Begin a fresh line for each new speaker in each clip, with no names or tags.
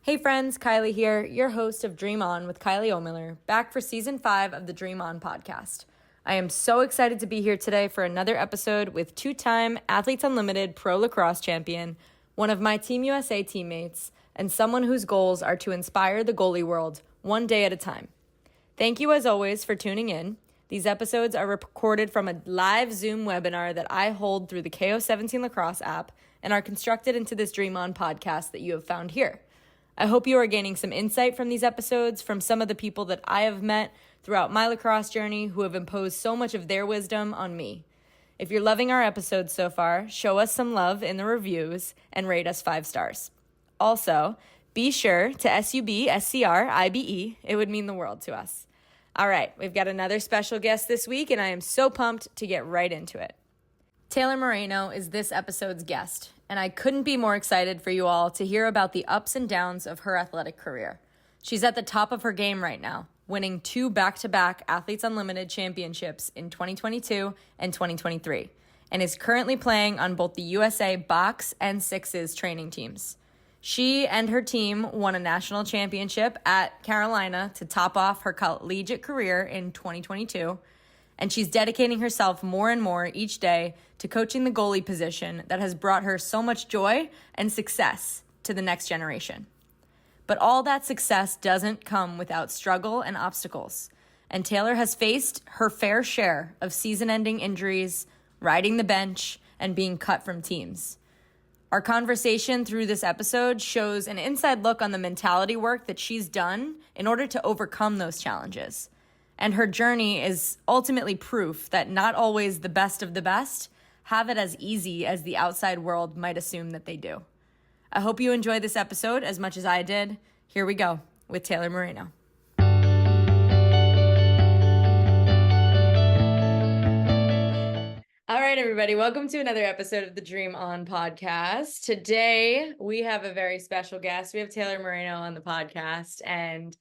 Hey friends, Kylie here, your host of Dream On with Kylie O'Miller, back for season 5 of the Dream On podcast. I am so excited to be here today for another episode with two-time Athletes Unlimited Pro Lacrosse champion, one of my Team USA teammates, and someone whose goals are to inspire the goalie world one day at a time. Thank you as always for tuning in. These episodes are recorded from a live Zoom webinar that I hold through the KO17 Lacrosse app and are constructed into this Dream On podcast that you have found here. I hope you are gaining some insight from these episodes from some of the people that I have met throughout my lacrosse journey who have imposed so much of their wisdom on me. If you're loving our episodes so far, show us some love in the reviews and rate us 5 stars. Also, be sure to SUBSCRIBE. It would mean the world to us. All right, we've got another special guest this week, and I am so pumped to get right into it. Taylor Moreno is this episode's guest, and I couldn't be more excited for you all to hear about the ups and downs of her athletic career. She's at the top of her game right now, winning 2 back-to-back Athletes Unlimited championships in 2022 and 2023, and is currently playing on both the USA box and sixes training teams. She and her team won a national championship at Carolina to top off her collegiate career in 2022, and she's dedicating herself more and more each day to coaching the goalie position that has brought her so much joy and success to the next generation. But all that success doesn't come without struggle and obstacles, and Taylor has faced her fair share of season-ending injuries, riding the bench, and being cut from teams. Our conversation through this episode shows an inside look on the mentality work that she's done in order to overcome those challenges. And her journey is ultimately proof that not always the best of the best have it as easy as the outside world might assume that they do. I hope you enjoyed this episode as much as I did. Here we go with Taylor Moreno. All right, everybody, welcome to another episode of the Dream On podcast. Today, we have a very special guest. We have Taylor Moreno on the podcast, and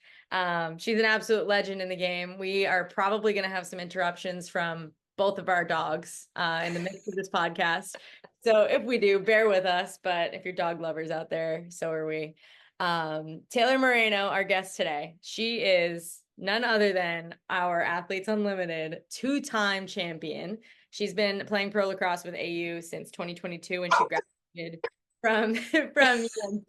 she's an absolute legend in the game. We are probably going to have some interruptions from both of our dogs in the midst of this podcast. So if we do, bear with us. But if you're dog lovers out there, so are we. Taylor Moreno, our guest today, she is none other than our Athletes Unlimited 2-time champion. She's been playing pro lacrosse with AU since 2022 when she graduated from UNC.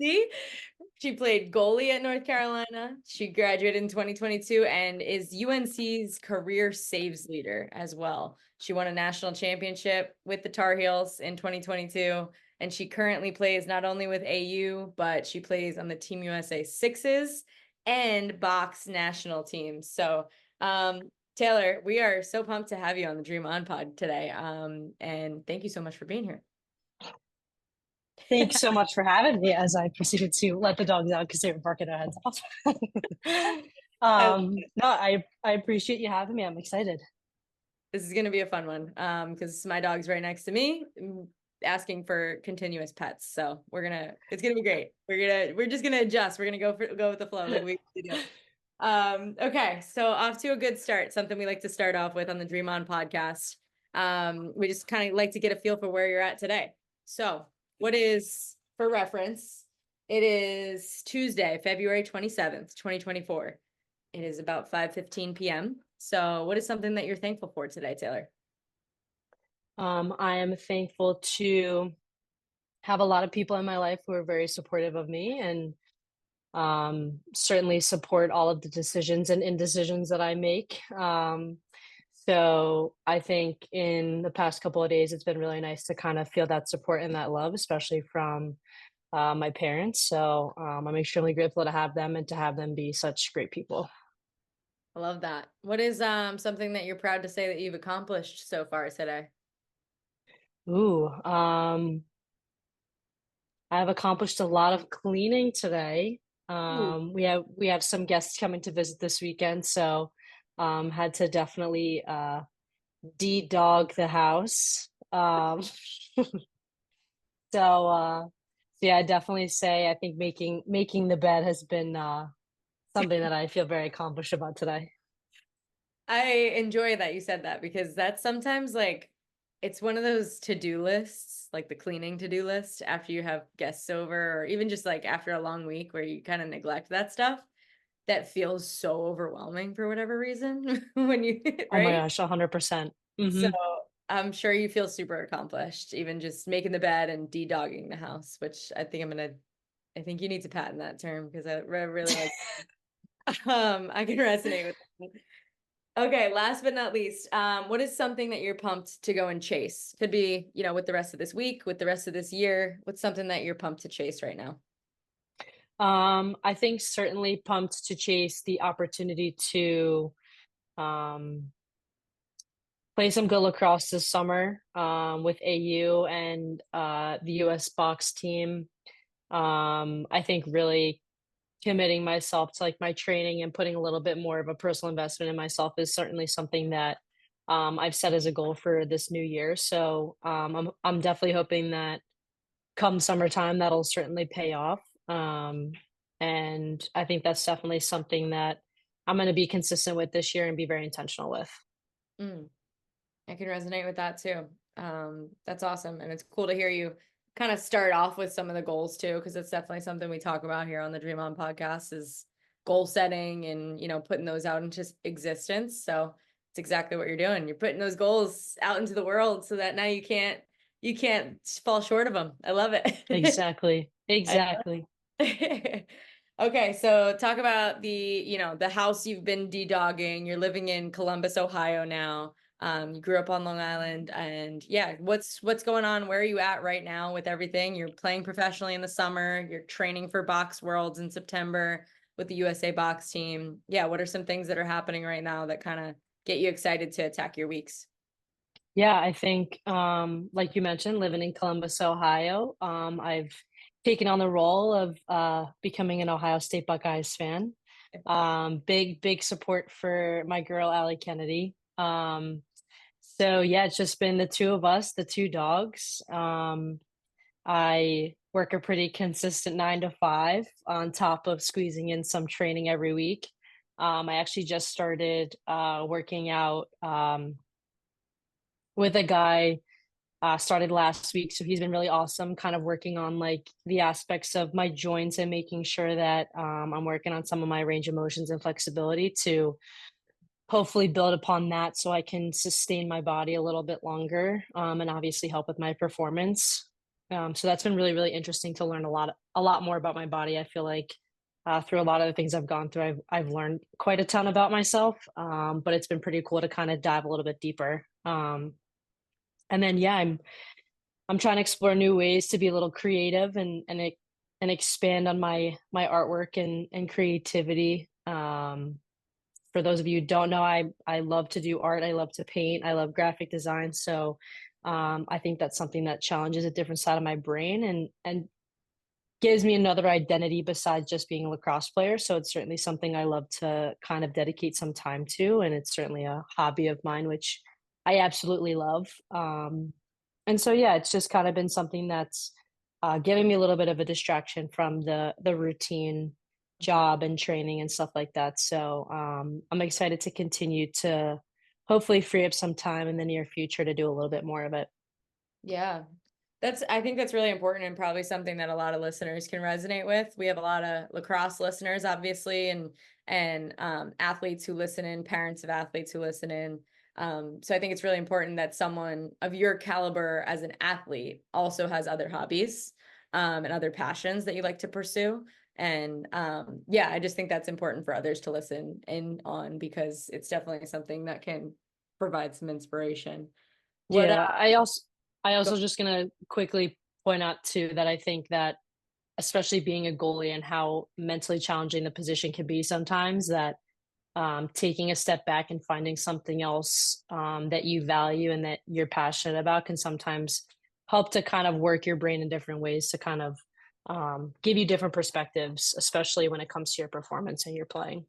She played goalie at North Carolina. She graduated in 2022 and is UNC's career saves leader as well. She won a national championship with the Tar Heels in 2022, and she currently plays not only with AU, but she plays on the Team USA sixes and box national teams. So, Taylor, we are so pumped to have you on the Dream On pod today. And thank you so much for being here.
Thanks so much for having me as I proceeded to let the dogs out because they were barking their heads off. No, I appreciate you having me. I'm excited.
This is going to be a fun one because my dog's right next to me asking for continuous pets. So it's going to be great. We're just going to adjust. We're going to go with the flow like we do. Okay. So off to a good start, something we like to start off with on the Dream On podcast. We just kind of like to get a feel for where you're at today. So what is, for reference, it is Tuesday, February 27th, 2024. It is about 5:15 p.m. So what is something that you're thankful for today, Taylor?
I am thankful to have a lot of people in my life who are very supportive of me and certainly support all of the decisions and indecisions that I make. So I think in the past couple of days, it's been really nice to kind of feel that support and that love, especially from my parents. So I'm extremely grateful to have them and to have them be such great people.
I love that. What is something that you're proud to say that you've accomplished so far today?
Ooh, I've accomplished a lot of cleaning today. We have some guests coming to visit this weekend, so had to definitely de-dog the house. So yeah, I definitely say I think making the bed has been something that I feel very accomplished about today.
I enjoy that you said that because that's sometimes like it's one of those to-do lists, like the cleaning to-do list after you have guests over, or even just like after a long week where you kind of neglect that stuff, that feels so overwhelming for whatever reason when you,
Oh my
right?
gosh, 100%.
So
Hmm.
I'm sure you feel super accomplished, even just making the bed and de-dogging the house, which I think you need to patent that term because I really like, I can resonate with that. Okay, last but not least, what is something that you're pumped to go and chase? Could be, with the rest of this week, with the rest of this year. What's something that you're pumped to chase right now?
I think certainly pumped to chase the opportunity to um, play some good lacrosse this summer with AU and the US box team. I think really committing myself to like my training and putting a little bit more of a personal investment in myself is certainly something that I've set as a goal for this new year. So I'm definitely hoping that come summertime that'll certainly pay off. Um, and I think that's definitely something that I'm going to be consistent with this year and be very intentional with.
Mm. I can resonate with that too. That's awesome. And it's cool to hear you kind of start off with some of the goals too, because it's definitely something we talk about here on the Dream On podcast is goal setting and, putting those out into existence. So it's exactly what you're doing. You're putting those goals out into the world so that now you can't fall short of them. I love it.
Exactly.
I
Exactly.
Okay, so talk about the house you've been de-dogging. You're living in Columbus, Ohio now. You grew up on Long Island, and yeah, what's going on? Where are you at right now with everything? You're playing professionally in the summer. You're training for Box Worlds in September with the USA Box team. Yeah, what are some things that are happening right now that kind of get you excited to attack your weeks?
Yeah, I think, like you mentioned, living in Columbus, Ohio, I've taken on the role of becoming an Ohio State Buckeyes fan. Big support for my girl, Allie Kennedy. So yeah, it's just been the two of us, the two dogs. I work a pretty consistent 9 to 5 on top of squeezing in some training every week. I actually just started working out with a guy started last week. So he's been really awesome, kind of working on like the aspects of my joints and making sure that I'm working on some of my range of motions and flexibility to hopefully build upon that so I can sustain my body a little bit longer and obviously help with my performance. So that's been really, really interesting to learn a lot more about my body. I feel like through a lot of the things I've gone through, I've learned quite a ton about myself, but it's been pretty cool to kind of dive a little bit deeper. And then yeah, I'm trying to explore new ways to be a little creative and expand on my artwork and creativity. For those of you who don't know, I love to do art. I love to paint. I love graphic design. So I think that's something that challenges a different side of my brain and gives me another identity besides just being a lacrosse player. So it's certainly something I love to kind of dedicate some time to, and it's certainly a hobby of mine, which I absolutely love. And so yeah, it's just kind of been something that's giving me a little bit of a distraction from the routine job and training and stuff like that. So I'm excited to continue to hopefully free up some time in the near future to do a little bit more of it.
Yeah. I think that's really important and probably something that a lot of listeners can resonate with. We have a lot of lacrosse listeners, obviously, and athletes who listen in, parents of athletes who listen in. So I think it's really important that someone of your caliber as an athlete also has other hobbies and other passions that you like to pursue. And yeah, I just think that's important for others to listen in on because it's definitely something that can provide some inspiration. What
Yeah, I also
go
just gonna quickly point out too that I think that especially being a goalie and how mentally challenging the position can be sometimes that taking a step back and finding something else that you value and that you're passionate about can sometimes help to kind of work your brain in different ways to kind of give you different perspectives, especially when it comes to your performance and your playing.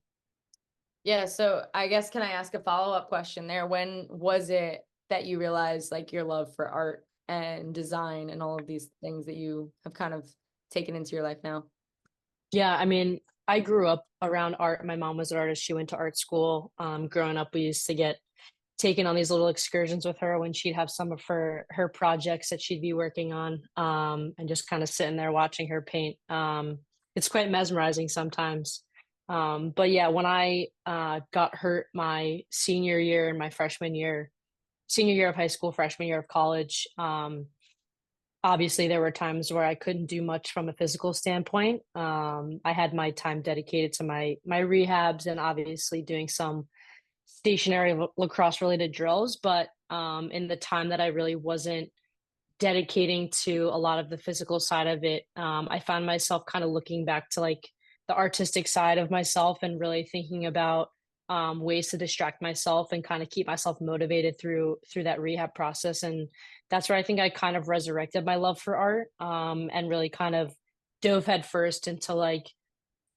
Yeah, so I guess can I ask a follow-up question there? When was it that you realized like your love for art and design and all of these things that you have kind of taken into your life now?
Yeah, I mean, I grew up around art. My mom was an artist. She went to art school. Growing up, we used to get taken on these little excursions with her when she'd have some of her projects that she'd be working on, and just kind of sitting there watching her paint. It's quite mesmerizing sometimes. But yeah, when I got hurt my senior year and my senior year of high school, freshman year of college, obviously there were times where I couldn't do much from a physical standpoint. I had my time dedicated to my rehabs and obviously doing some stationary lacrosse related drills, but in the time that I really wasn't dedicating to a lot of the physical side of it, I found myself kind of looking back to like the artistic side of myself and really thinking about ways to distract myself and kind of keep myself motivated through that rehab process. And that's where I think I kind of resurrected my love for art, and really kind of dove headfirst into like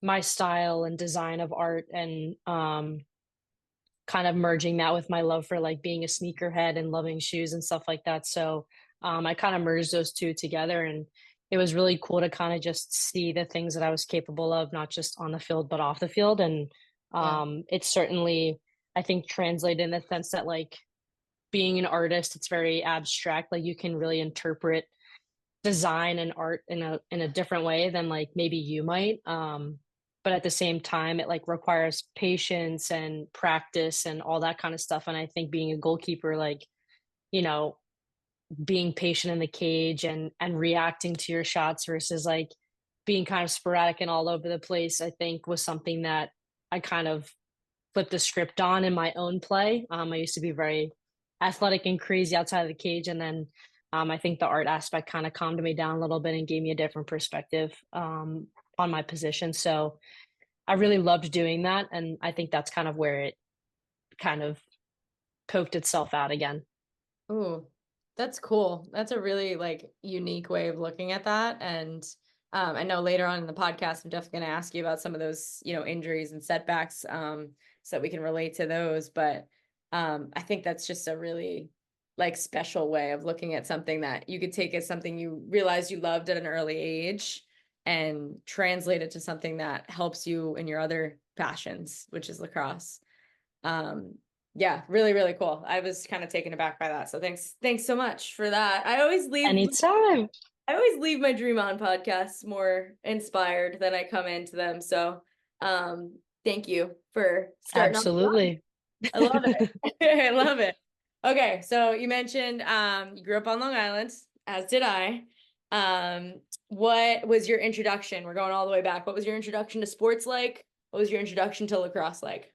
my style and design of art, and kind of merging that with my love for like being a sneakerhead and loving shoes and stuff like that. So I kind of merged those two together, and it was really cool to kind of just see the things that I was capable of, not just on the field but off the field. And
Yeah.
it certainly, I think, translated in the sense that like being an artist, it's very abstract. Like you can really interpret design and art in a different way than like maybe you might. But at the same time, it like requires patience and practice and all that kind of stuff. And I think being a goalkeeper, like, you know, being patient in the cage and reacting to your shots versus like being kind of sporadic and all over the place, I think was something that I kind of flipped the script on in my own play. I used to be very athletic and crazy outside of the cage, and then I think the art aspect kind of calmed me down a little bit and gave me a different perspective on my position. So I really loved doing that, and I think that's kind of where it kind of poked itself out again.
Ooh, that's cool. That's a really like unique way of looking at that. And I know later on in the podcast, I'm definitely going to ask you about some of those, injuries and setbacks, so that we can relate to those. But I think that's just a really like special way of looking at something that you could take as something you realized you loved at an early age and translate it to something that helps you in your other passions, which is lacrosse. Um, yeah, really, really cool. I was kind of taken aback by that. So thanks so much for that.
Anytime.
I always leave my Dream On podcasts more inspired than I come into them. So thank you for starting off.
Absolutely.
I love it. I love it. Okay, so you mentioned you grew up on Long Island, as did I. What was your introduction? We're going all the way back. What was your introduction to sports like? What was your introduction to lacrosse like?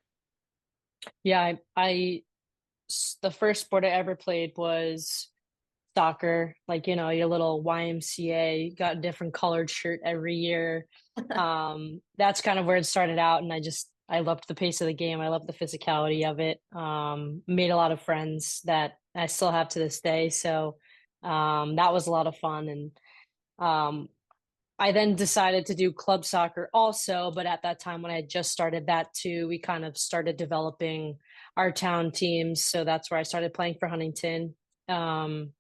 Yeah, the first sport I ever played was soccer. Like, you know, your little YMCA, got a different colored shirt every year. That's kind of where it started out, and I loved the pace of the game. I loved the physicality of it. Made a lot of friends that I still have to this day. So that was a lot of fun. And um, I then decided to do club soccer also, but at that time when I had just started that too, we kind of started developing our town teams. So that's where I started playing for Huntington, and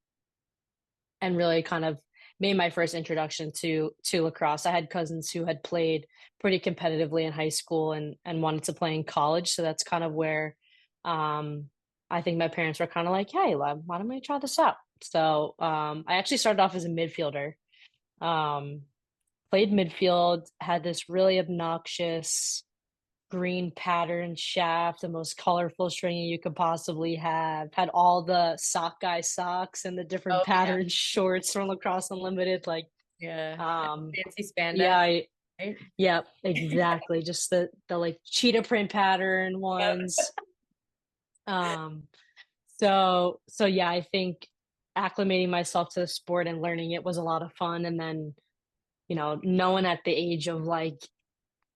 really kind of made my first introduction to lacrosse. I had cousins who had played pretty competitively in high school and wanted to play in college. So that's kind of where I think my parents were kind of like, hey, why don't we try this out? So I actually started off as a midfielder. Um, Played midfield, had this really obnoxious green pattern shaft, the most colorful stringing you could possibly have, had all the sock guy socks and the different
Oh yeah.
pattern shorts from Lacrosse Unlimited. Like,
Yeah.
um,
Fancy spandex,
yeah,
right?
yeah, exactly. Just the like cheetah print pattern
Yep.
ones. Um, so yeah, I think acclimating myself to the sport and learning it was a lot of fun. And then, you know, no one at the age of like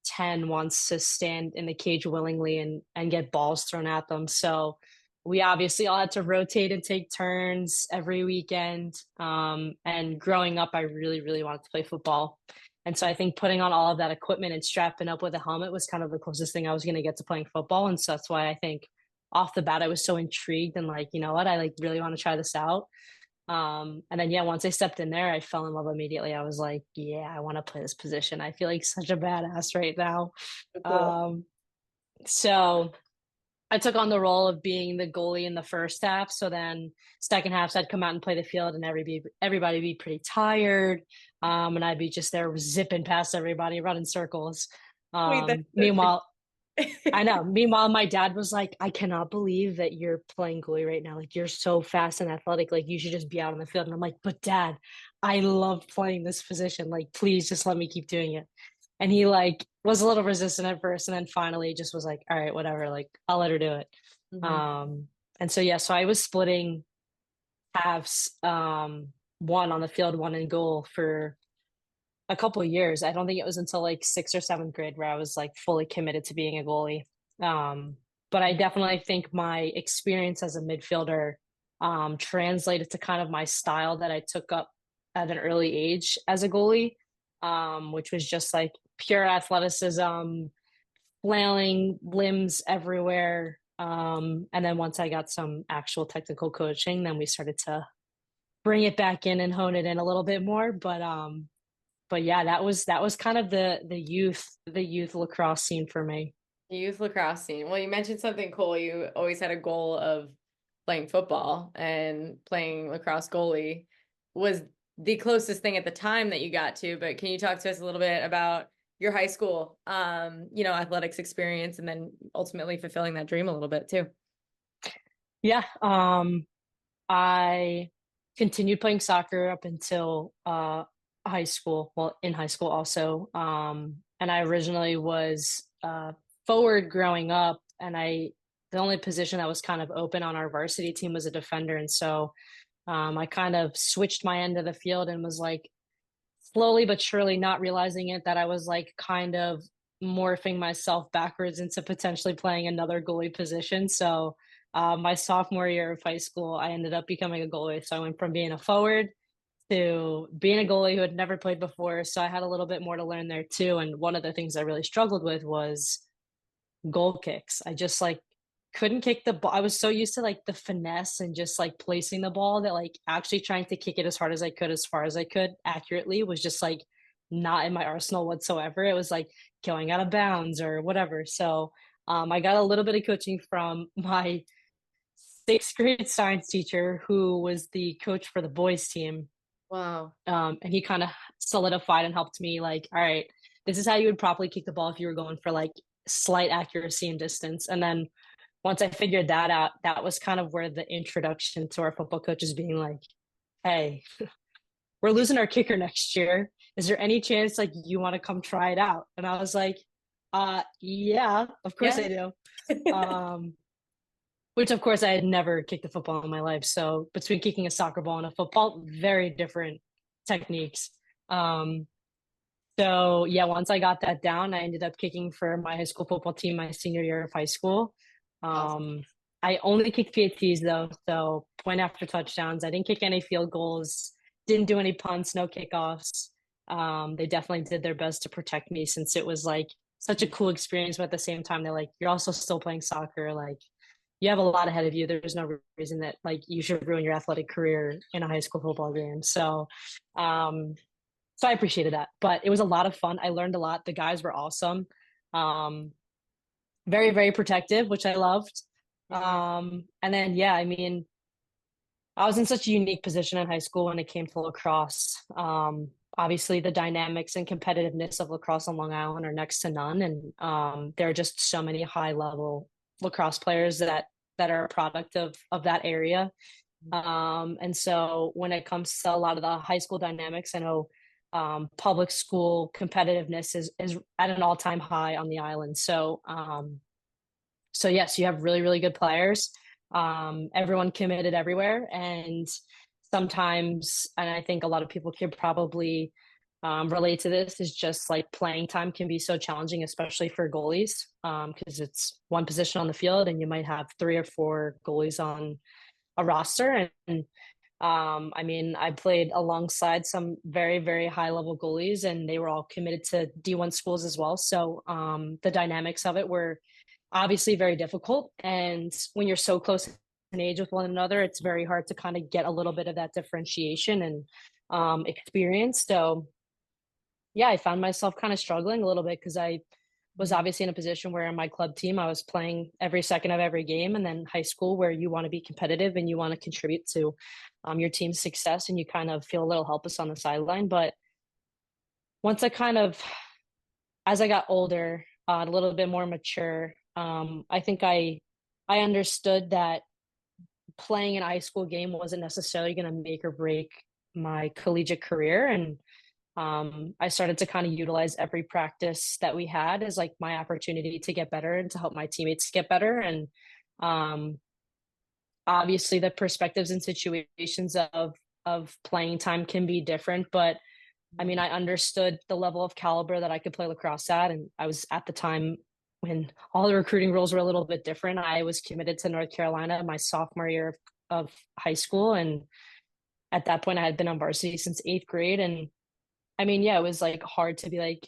10 wants to stand in the cage willingly and get balls thrown at them. So we obviously all had to rotate and take turns every weekend. And growing up, I really, really wanted to play football. And so I think putting on all of that equipment and strapping up with a helmet was kind of the closest thing I was going to get to playing football. And so that's why I think off the bat, I was so intrigued and like, you know what, I like really want to try this out. And then yeah, once I stepped in there, I fell in love immediately. I was like, yeah, I want to play this position. I feel like such a badass right now.
Cool.
Um, so I took on the role of being the goalie in the first half. So then second half, I'd come out and play the field, and everybody be pretty tired. And I'd be just there zipping past everybody, running circles.
Wait,
Meanwhile, I
that's
know. Meanwhile, my dad was like, I cannot believe that you're playing goalie right now. Like, you're so fast and athletic. Like, you should just be out on the field. And I'm like, but dad, I love playing this position. Like, please just let me keep doing it. And he like was a little resistant at first, and then finally just was like, all right, whatever. Like, I'll let her do it.
Mhm.
Um, and so yeah, so I was splitting halves, one on the field, one in goal for a couple of years. I don't think it was until like sixth or seventh grade where I was like fully committed to being a goalie. Um, but I definitely think my experience as a midfielder translated to kind of my style that I took up at an early age as a goalie, which was just like pure athleticism, flailing limbs everywhere. And then once I got some actual technical coaching, then we started to bring it back in and hone it in a little bit more. But yeah, that was kind of the youth lacrosse scene for me.
Youth lacrosse scene. Well, you mentioned something cool. You always had a goal of playing football, and playing lacrosse goalie was the closest thing at the time that you got to. But can you talk to us a little bit about your high school, athletics experience, and then ultimately fulfilling that dream a little bit too?
Yeah, I continued playing soccer up until high school. Well, in high school also. And I originally was forward growing up, and the only position that was kind of open on our varsity team was a defender, and so I kind of switched my end of the field and was like slowly but surely, not realizing it, that I was like kind of morphing myself backwards into potentially playing another goalie position. So my sophomore year of high school, I ended up becoming a goalie. So I went from being a forward to being a goalie who had never played before. So I had a little bit more to learn there too. And one of the things I really struggled with was goal kicks. I just like couldn't kick the ball. I was so used to like the finesse and just like placing the ball that like actually trying to kick it as hard as I could, as far as I could accurately, was just like not in my arsenal whatsoever. It was like going out of bounds or whatever. So I got a little bit of coaching from my sixth grade science teacher, who was the coach for the boys team.
Wow.
And he kind of solidified and helped me like, all right, this is how you would properly kick the ball if you were going for like slight accuracy and distance. And then once I figured that out, that was kind of where the introduction to our football coaches being like, hey, we're losing our kicker next year. Is there any chance like you want to come try it out? And I was like, yeah, of course
Yeah.
I do. Um, which of course I had never kicked a football in my life. So between kicking a soccer ball and a football, very different techniques. Um, so yeah, once I got that down, I ended up kicking for my high school football team my senior year of high school.
Awesome.
I only kicked PATs though, so point after touchdowns. I didn't kick any field goals, didn't do any punts, no kickoffs. They definitely did their best to protect me, since it was like such a cool experience, but at the same time, they're like, you're also still playing soccer. Like, you have a lot ahead of you. There's no reason that like you should ruin your athletic career in a high school football game. Um, so I appreciated that, but it was a lot of fun. I learned a lot. The guys were awesome. Um, very, very protective, which I loved.
Mhm.
And then, yeah, I mean, I was in such a unique position in high school when it came to lacrosse. Obviously, the dynamics and competitiveness of lacrosse on Long Island are next to none, and there are just so many high level lacrosse players that are a product of that area. And so when it comes to a lot of the high school dynamics, I know public school competitiveness is at an all time high on the island. So yes, you have really, really good players. Everyone committed everywhere. And sometimes, and I think a lot of people could probably relate to this, is just like playing time can be so challenging, especially for goalies, because it's one position on the field and you might have three or four goalies on a roster. And I mean, I played alongside some very, very high level goalies, and they were all committed to D1 schools as well. So the dynamics of it were obviously very difficult. And when you're so close in age with one another, it's very hard to kind of get a little bit of that differentiation and experience. So yeah, I found myself kind of struggling a little bit because I was obviously in a position where in my club team, I was playing every second of every game. And then high school, where you want to be competitive and you want to contribute to your team's success, and you kind of feel a little helpless on the sideline. But once as I got older, a little bit more mature, I think I understood that playing an high school game wasn't necessarily going to make or break my collegiate career. And I started to kind of utilize every practice that we had as like my opportunity to get better and to help my teammates get better. And um, obviously, the perspectives and situations of playing time can be different, but I mean, I understood the level of caliber that I could play lacrosse at, and I was at the time when all the recruiting rules were a little bit different. I was committed to North Carolina my sophomore year of high school, and at that point, I had been on varsity since eighth grade. And I mean, yeah, it was like hard to be like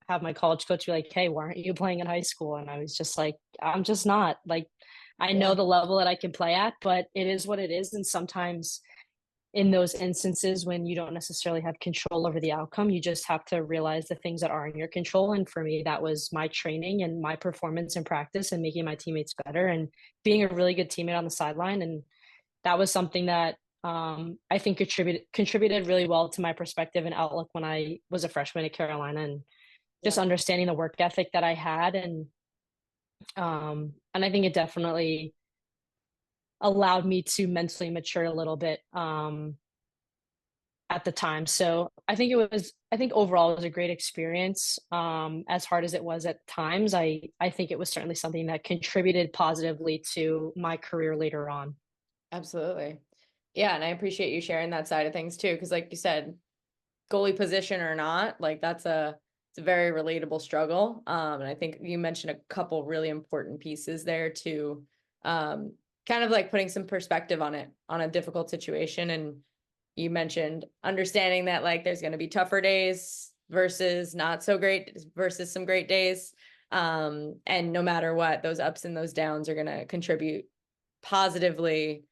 have my college coach be like, "Hey, why aren't you playing in high school?" And I was just like, "I'm just not like." I know
Yeah.
the level that I can play at, but it is what it is, and sometimes in those instances when you don't necessarily have control over the outcome, you just have to realize the things that are in your control. And for me, that was my training and my performance in practice and making my teammates better and being a really good teammate on the sideline. And that was something that I think contributed really well to my perspective and outlook when I was a freshman at Carolina, and just
Yeah.
understanding the work ethic that I had. And I think it definitely allowed me to mentally mature a little bit at the time. So I think overall it was a great experience. As hard as it was at times, I think it was certainly something that contributed positively to my career later on.
Absolutely. Yeah, and I appreciate you sharing that side of things too, because like you said, goalie position or not, like it's a very relatable struggle. And I think you mentioned a couple really important pieces there to kind of like putting some perspective on it on a difficult situation. And you mentioned understanding that like there's going to be tougher days versus not so great versus some great days. And no matter what, those ups and those downs are going to contribute positively,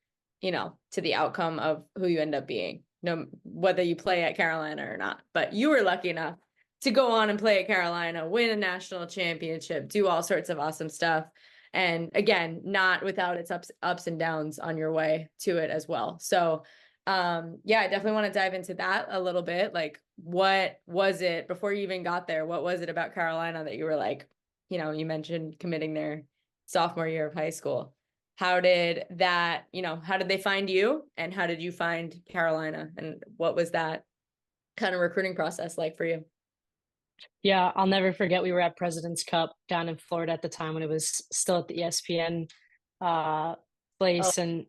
to the outcome of who you end up being, no, whether you play at Carolina or not. But you were lucky enough to go on and play at Carolina, win a national championship, do all sorts of awesome stuff. And again, not without its ups and downs on your way to it as well. So yeah, I definitely want to dive into that a little bit. Like, what was it before you even got there? What was it about Carolina that you were like, you mentioned committing their sophomore year of high school. How did how did they find you, and how did you find Carolina, and what was that kind of recruiting process like for you?
Yeah, I'll never forget we were at President's Cup down in Florida at the time when it was still at the ESPN uh
Oh,
place. And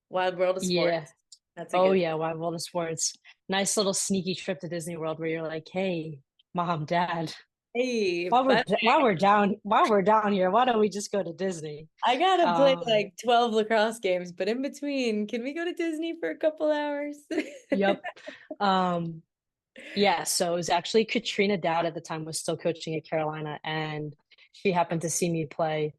Wild World of
yeah,
Sports. That's a
oh
good.
yeah, Wide World of Sports. Nice little sneaky trip to Disney World where you're like, "Hey, mom, dad,
Hey,
while we're down here, why don't we just go to Disney?"
I gotta play
Um,
like 12 lacrosse games, but in between, can we go to Disney for a couple hours?
yep. Um, yeah, so it was actually Katrina Dowd at the time was still coaching at Carolina, and she happened to see me play,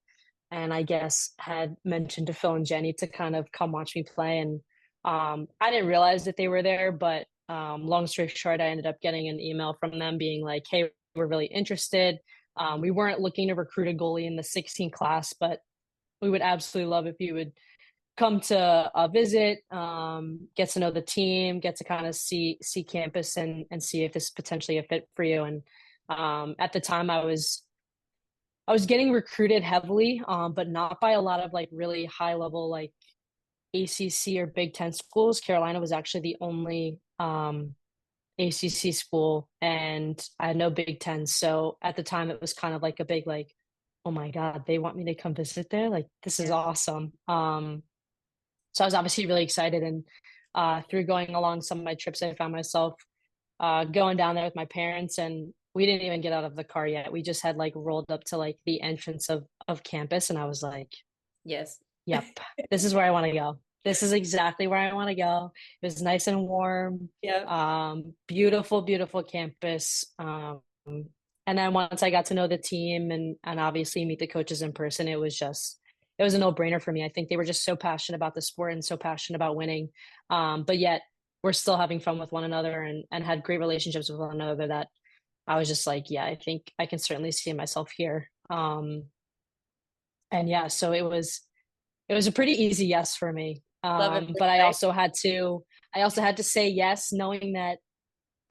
and I guess had mentioned to Phil and Jenny to kind of come watch me play. And I didn't realize that they were there, but long story short, I ended up getting an email from them being like, "Hey, we're really interested. We weren't looking to recruit a goalie in the 16 class, but we would absolutely love if you would come to visit, get to know the team, get to kind of see campus and see if this is potentially a fit for you." And at the time, I was getting recruited heavily, but not by a lot of like really high level like ACC or Big Ten schools. Carolina was actually the only ACC school, and I had no Big Ten. So at the time, it was kind of like a big like, oh my God, they want me to come visit there. Like this is
Yeah.
awesome. So I was obviously really excited, and through going along some of my trips, I found myself going down there with my parents, and we didn't even get out of the car yet. We just had like rolled up to like the entrance of campus, and I was like,
Yes.
"Yep, this is where I want to go. This is exactly where I want to go." It was nice and warm,
Yeah.
beautiful, beautiful campus. And then once I got to know the team and obviously meet the coaches in person, it was a no brainer for me. I think they were just so passionate about the sport and so passionate about winning, but yet we're still having fun with one another and had great relationships with one another that I was just like, yeah, I think I can certainly see myself here. And yeah, so it was a pretty easy yes for me.
Love it.
But I also had to say yes, knowing that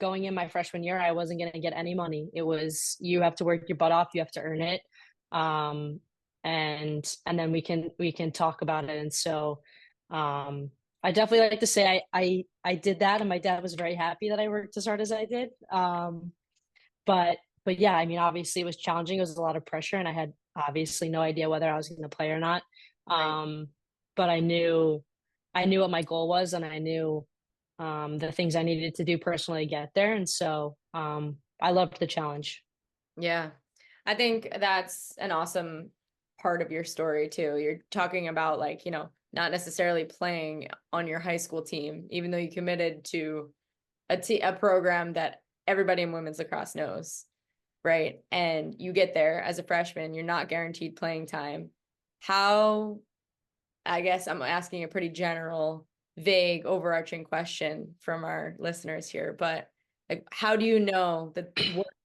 going in my freshman year, I wasn't going to get any money. It was, you have to work your butt off, you have to earn it. Um, and then we can talk about it. And so, I definitely like to say I did that, and my dad was very happy that I worked as hard as I did. But yeah, I mean, obviously it was challenging. It was a lot of pressure, and I had obviously no idea whether I was going to play or not.
Right.
But I knew what my goal was, and I knew the things I needed to do personally to get there. And so I loved the challenge.
Yeah. I think that's an awesome part of your story too. You're talking about like, not necessarily playing on your high school team, even though you committed to a program that everybody in women's lacrosse knows, right? And you get there as a freshman, you're not guaranteed playing time. How, I guess I'm asking a pretty general, vague, overarching question from our listeners here, but like, how do you know that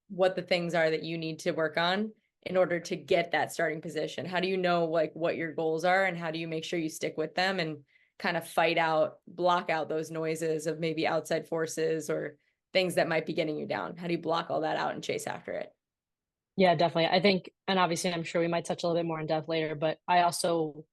what the things are that you need to work on in order to get that starting position? How do you know like what your goals are, and how do you make sure you stick with them and kind of block out those noises of maybe outside forces or things that might be getting you down? How do you block all that out and chase after it?
Yeah, definitely. I think, and obviously, I'm sure we might touch a little bit more in depth later, but I also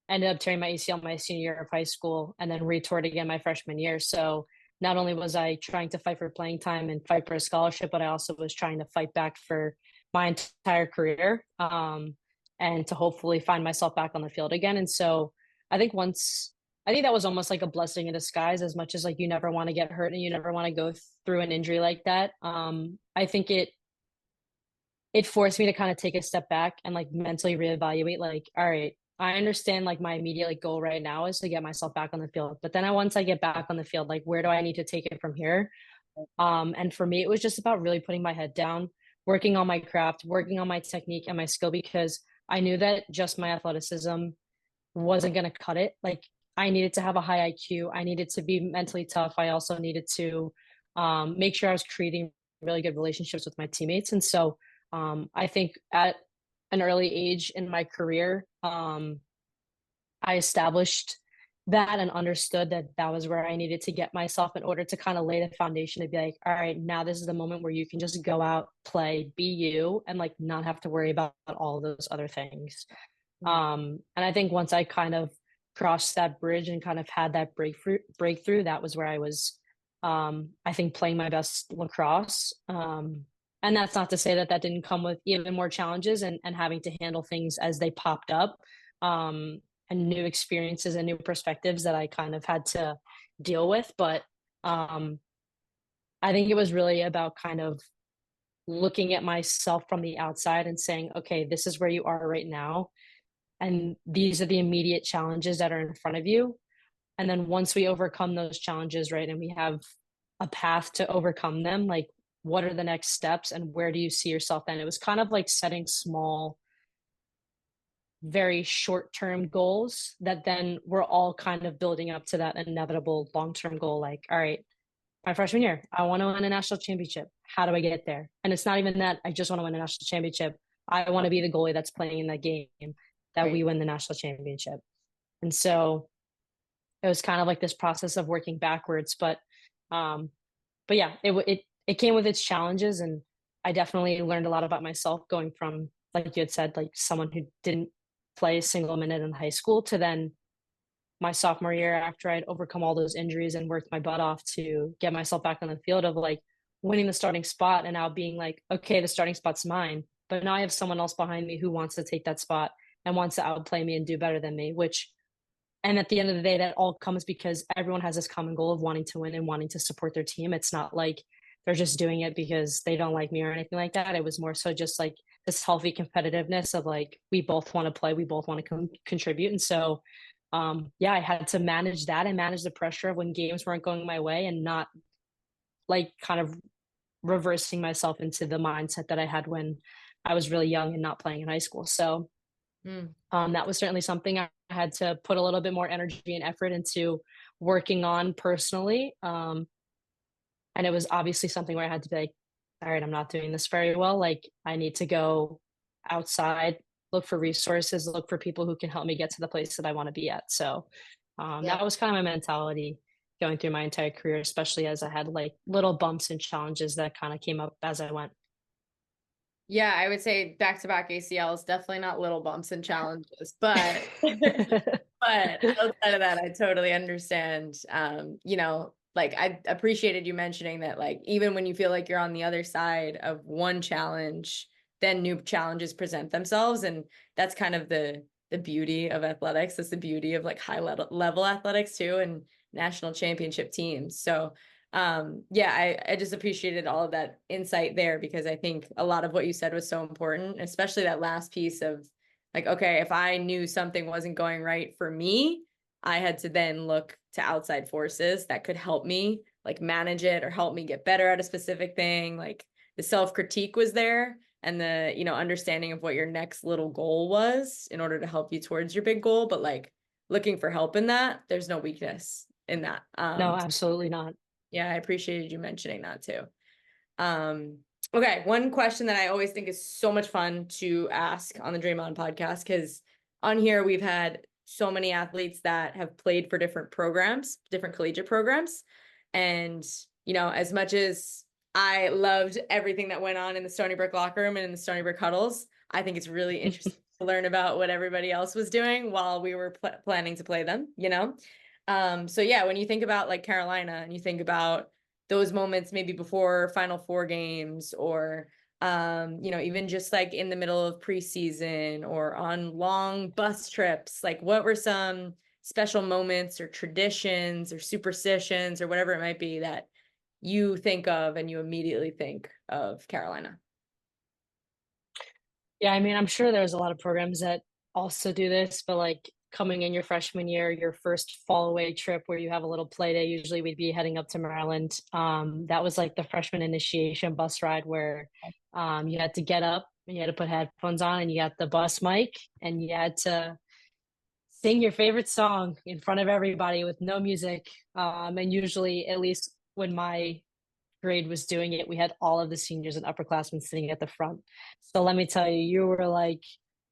ended up tearing my ACL my senior year of high school and then retore it again my freshman year. So not only was I trying to fight for playing time and fight for a scholarship, but I also was trying to fight back for my entire career, and to hopefully find myself back on the field again. And so I think I think that was almost like a blessing in disguise, as much as like you never want to get hurt and you never want to go through an injury like that. I think it forced me to kind of take a step back and like mentally reevaluate, like, all right, I understand like my immediate like goal right now is to get myself back on the field. But then once I get back on the field, like where do I need to take it from here? And for me, it was just about really putting my head down, working on my craft, working on my technique and my skill, because I knew that just my athleticism wasn't going to cut it. Like I needed to have a high IQ. I needed to be mentally tough. I also needed to make sure I was creating really good relationships with my teammates. And so I think at an early age in my career, I established that and understood that that was where I needed to get myself in order to kind of lay the foundation to be like, all right, now this is the moment where you can just go out, play, be you, and like not have to worry about all of those other things. And I think once I kind of crossed that bridge and kind of had that breakthrough, that was where I was, I think, playing my best lacrosse. And that's not to say that that didn't come with even more challenges and having to handle things as they popped up, and new experiences and new perspectives that I kind of had to deal with. But um, I think it was really about kind of looking at myself from the outside and saying, okay, this is where you are right now, and these are the immediate challenges that are in front of you. And then once we overcome those challenges, right, and we have a path to overcome them, like what are the next steps and where do you see yourself then? It was kind of like setting small, very short term goals that then we're all kind of building up to that inevitable long term goal. Like, all right, my freshman year, I want to win a national championship. How do I get there? And it's not even that I just want to win a national championship. I want to be the goalie that's playing in that game that we
Right.
win the national championship. And so it was kind of like this process of working backwards. Um, but yeah, it came with its challenges, and I definitely learned a lot about myself going from, like you had said, like someone who didn't play a single minute in high school to then my sophomore year, after I'd overcome all those injuries and worked my butt off to get myself back on the field, of like winning the starting spot and now being like, okay, the starting spot's mine. But now I have someone else behind me who wants to take that spot and wants to outplay me and do better than me, which, and at the end of the day, that all comes because everyone has this common goal of wanting to win and wanting to support their team. It's not like they're just doing it because they don't like me or anything like that. It was more so just like this healthy competitiveness of like, we both want to play, we both want to contribute. And so, yeah, I had to manage that and manage the pressure of when games weren't going my way, and not like kind of reversing myself into the mindset that I had when I was really young and not playing in high school. So
Mm.
that was certainly something I had to put a little bit more energy and effort into working on personally. And it was obviously something where I had to be like, all right, I'm not doing this very well. Like, I need to go outside, look for resources, look for people who can help me get to the place that I want to be at. So
Yeah.
that was kind of my mentality going through my entire career, especially as I had like little bumps and challenges that kind of came up as I went.
Yeah, I would say back-to-back ACLs, definitely not little bumps and challenges, but but outside of that, I totally understand. Like I appreciated you mentioning that, like, even when you feel like you're on the other side of one challenge, then new challenges present themselves. And that's kind of the beauty of athletics. That's the beauty of like high level athletics too, and national championship teams. So yeah, I just appreciated all of that insight there, because I think a lot of what you said was so important, especially that last piece of like, okay, if I knew something wasn't going right for me, I had to then look to outside forces that could help me like manage it or help me get better at a specific thing. Like the self-critique was there, and the, understanding of what your next little goal was in order to help you towards your big goal. But like looking for help in that, there's no weakness in that.
No, absolutely not.
Yeah, I appreciated you mentioning that too. Um, okay, one question that I always think is so much fun to ask on the Dream On podcast, because on here we've had so many athletes that have played for different programs, different collegiate programs. And, as much as I loved everything that went on in the Stony Brook locker room and in the Stony Brook huddles, I think it's really interesting to learn about what everybody else was doing while we were planning to play them. So yeah, when you think about like Carolina and you think about those moments maybe before Final Four games, or even just like in the middle of preseason or on long bus trips, like what were some special moments or traditions or superstitions or whatever it might be that you think of and you immediately think of Carolina?
Yeah, I mean, I'm sure there's a lot of programs that also do this, but like coming in your freshman year, your first fall away trip where you have a little play day, usually we'd be heading up to Maryland. That was like the freshman initiation bus ride where you had to get up and you had to put headphones on and you got the bus mic and you had to sing your favorite song in front of everybody with no music. And usually, at least when my grade was doing it, we had all of the seniors and upperclassmen sitting at the front. So let me tell you, you were like,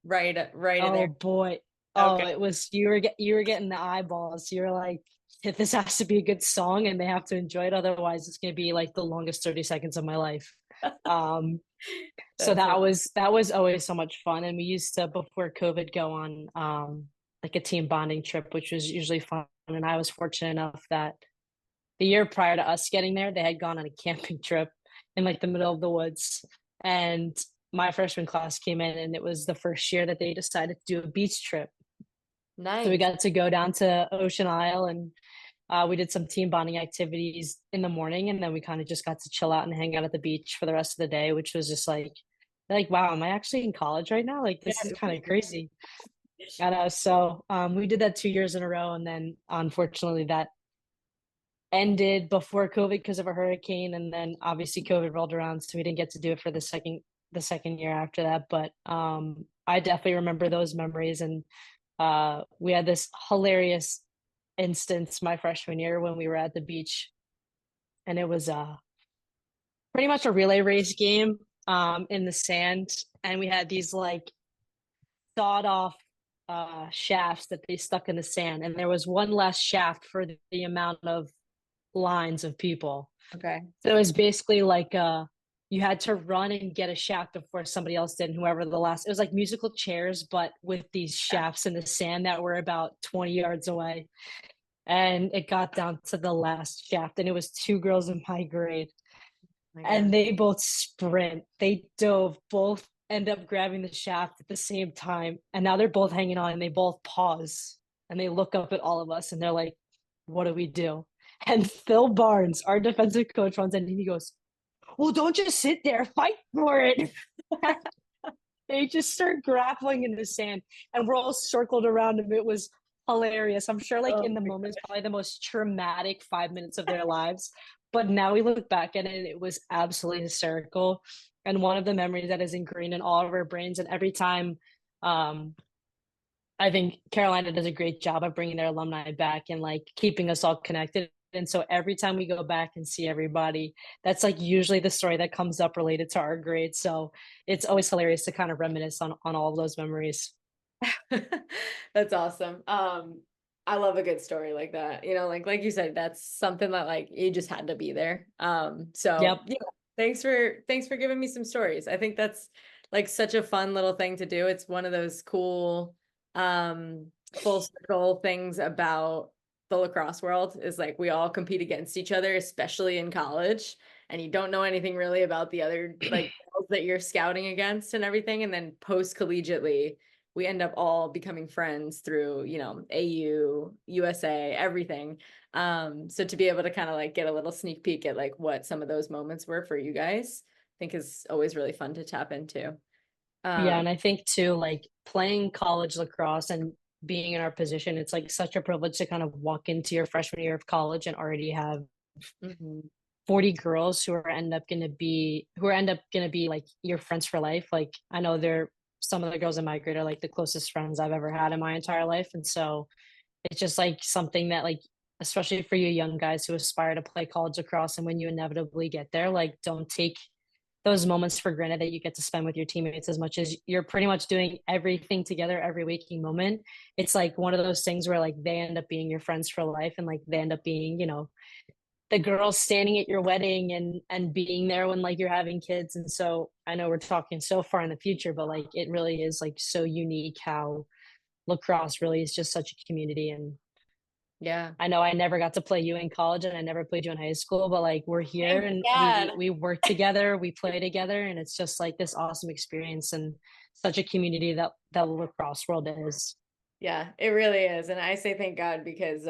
Right in
oh
there.
boy, oh
Okay.
it was you were getting the eyeballs. You were like, if this has to be a good song and they have to enjoy it, otherwise it's gonna be like the longest 30 seconds of my life. Um, so
That's it.
that was always so much fun, and we used to before COVID go on like a team bonding trip, which was usually fun. And I was fortunate enough that the year prior to us getting there, they had gone on a camping trip in like the middle of the woods. And my freshman class came in, and it was the first year that they decided to do a beach trip. So we
Nice.
got to go down to Ocean Isle, and we did some team bonding activities in the morning. And then we kind of just got to chill out and hang out at the beach for the rest of the day, which was just like, wow, am I actually in college right now? Like, this is kind of crazy. I know. So we did that 2 years in a row. And then unfortunately, that ended before COVID because of a hurricane, and then obviously COVID rolled around, so we didn't get to do it for the second year after that. But I definitely remember those memories, and we had this hilarious instance my freshman year when we were at the beach, and it was pretty much a relay race game in the sand, and we had these like sawed off shafts that they stuck in the sand, and there was one less shaft for the amount of lines of people.
Okay.
So it was basically like you had to run and get a shaft before somebody else did, and whoever the last it was like musical chairs, but with these
Yeah.
shafts in the sand that were about 20 yards away. And it got down to the last shaft, and it was two girls in my grade.
My
And
God.
they both sprint. They dove, both end up grabbing the shaft at the same time. And now they're both hanging on, and they both pause and they look up at all of us and they're like, what do we do? And Phil Barnes, our defensive coach, runs in and he goes, well, don't just sit there, fight for it. They just start grappling in the sand, and we're all circled around him. It was hilarious. I'm sure, like,
Oh
in the
my
moment, it's
God.
probably the most traumatic 5 minutes of their lives. But now we look back at it, it was absolutely hysterical. And one of the memories that is ingrained in all of our brains. And every time, um, I think Carolina does a great job of bringing their alumni back and like keeping us all connected. And so every time we go back and see everybody, that's like usually the story that comes up related to our grades. So it's always hilarious to kind of reminisce on all of those memories.
That's awesome. I love a good story like that. You know, like you said, that's something that like you just had to be there. So
Yep.
yeah, thanks for giving me some stories. I think that's like such a fun little thing to do. It's one of those cool full circle things about the lacrosse world is like we all compete against each other, especially in college, and you don't know anything really about the other like girls that you're scouting against and everything. And then post collegiately we end up all becoming friends through, you know, AU, USA, everything. So to be able to kind of like get a little sneak peek at like what some of those moments were for you guys, I think is always really fun to tap into.
Yeah,
Um,
and I think too, like playing college lacrosse and being in our position, it's like such a privilege to kind of walk into your freshman year of college and already have
mhm.
40 girls who end up gonna be like your friends for life. Like I know they're some of the girls in my grade are like the closest friends I've ever had in my entire life. And so it's just like something that like especially for you young guys who aspire to play college lacrosse and when you inevitably get there, like don't take those moments for granted that you get to spend with your teammates as much as you're pretty much doing everything together every waking moment. It's like one of those things where like they end up being your friends for life and like they end up being, you know, the girls standing at your wedding and being there when like you're having kids. And so I know we're talking so far in the future, but like it really is like so unique how lacrosse really is just such a community. And
Yeah.
I know I never got to play you in college and I never played you in high school, but like we're here
Thank
and we
God.
we work together, we play together, and it's just like this awesome experience and such a community that the lacrosse world is.
Yeah, it really is. And I say thank God because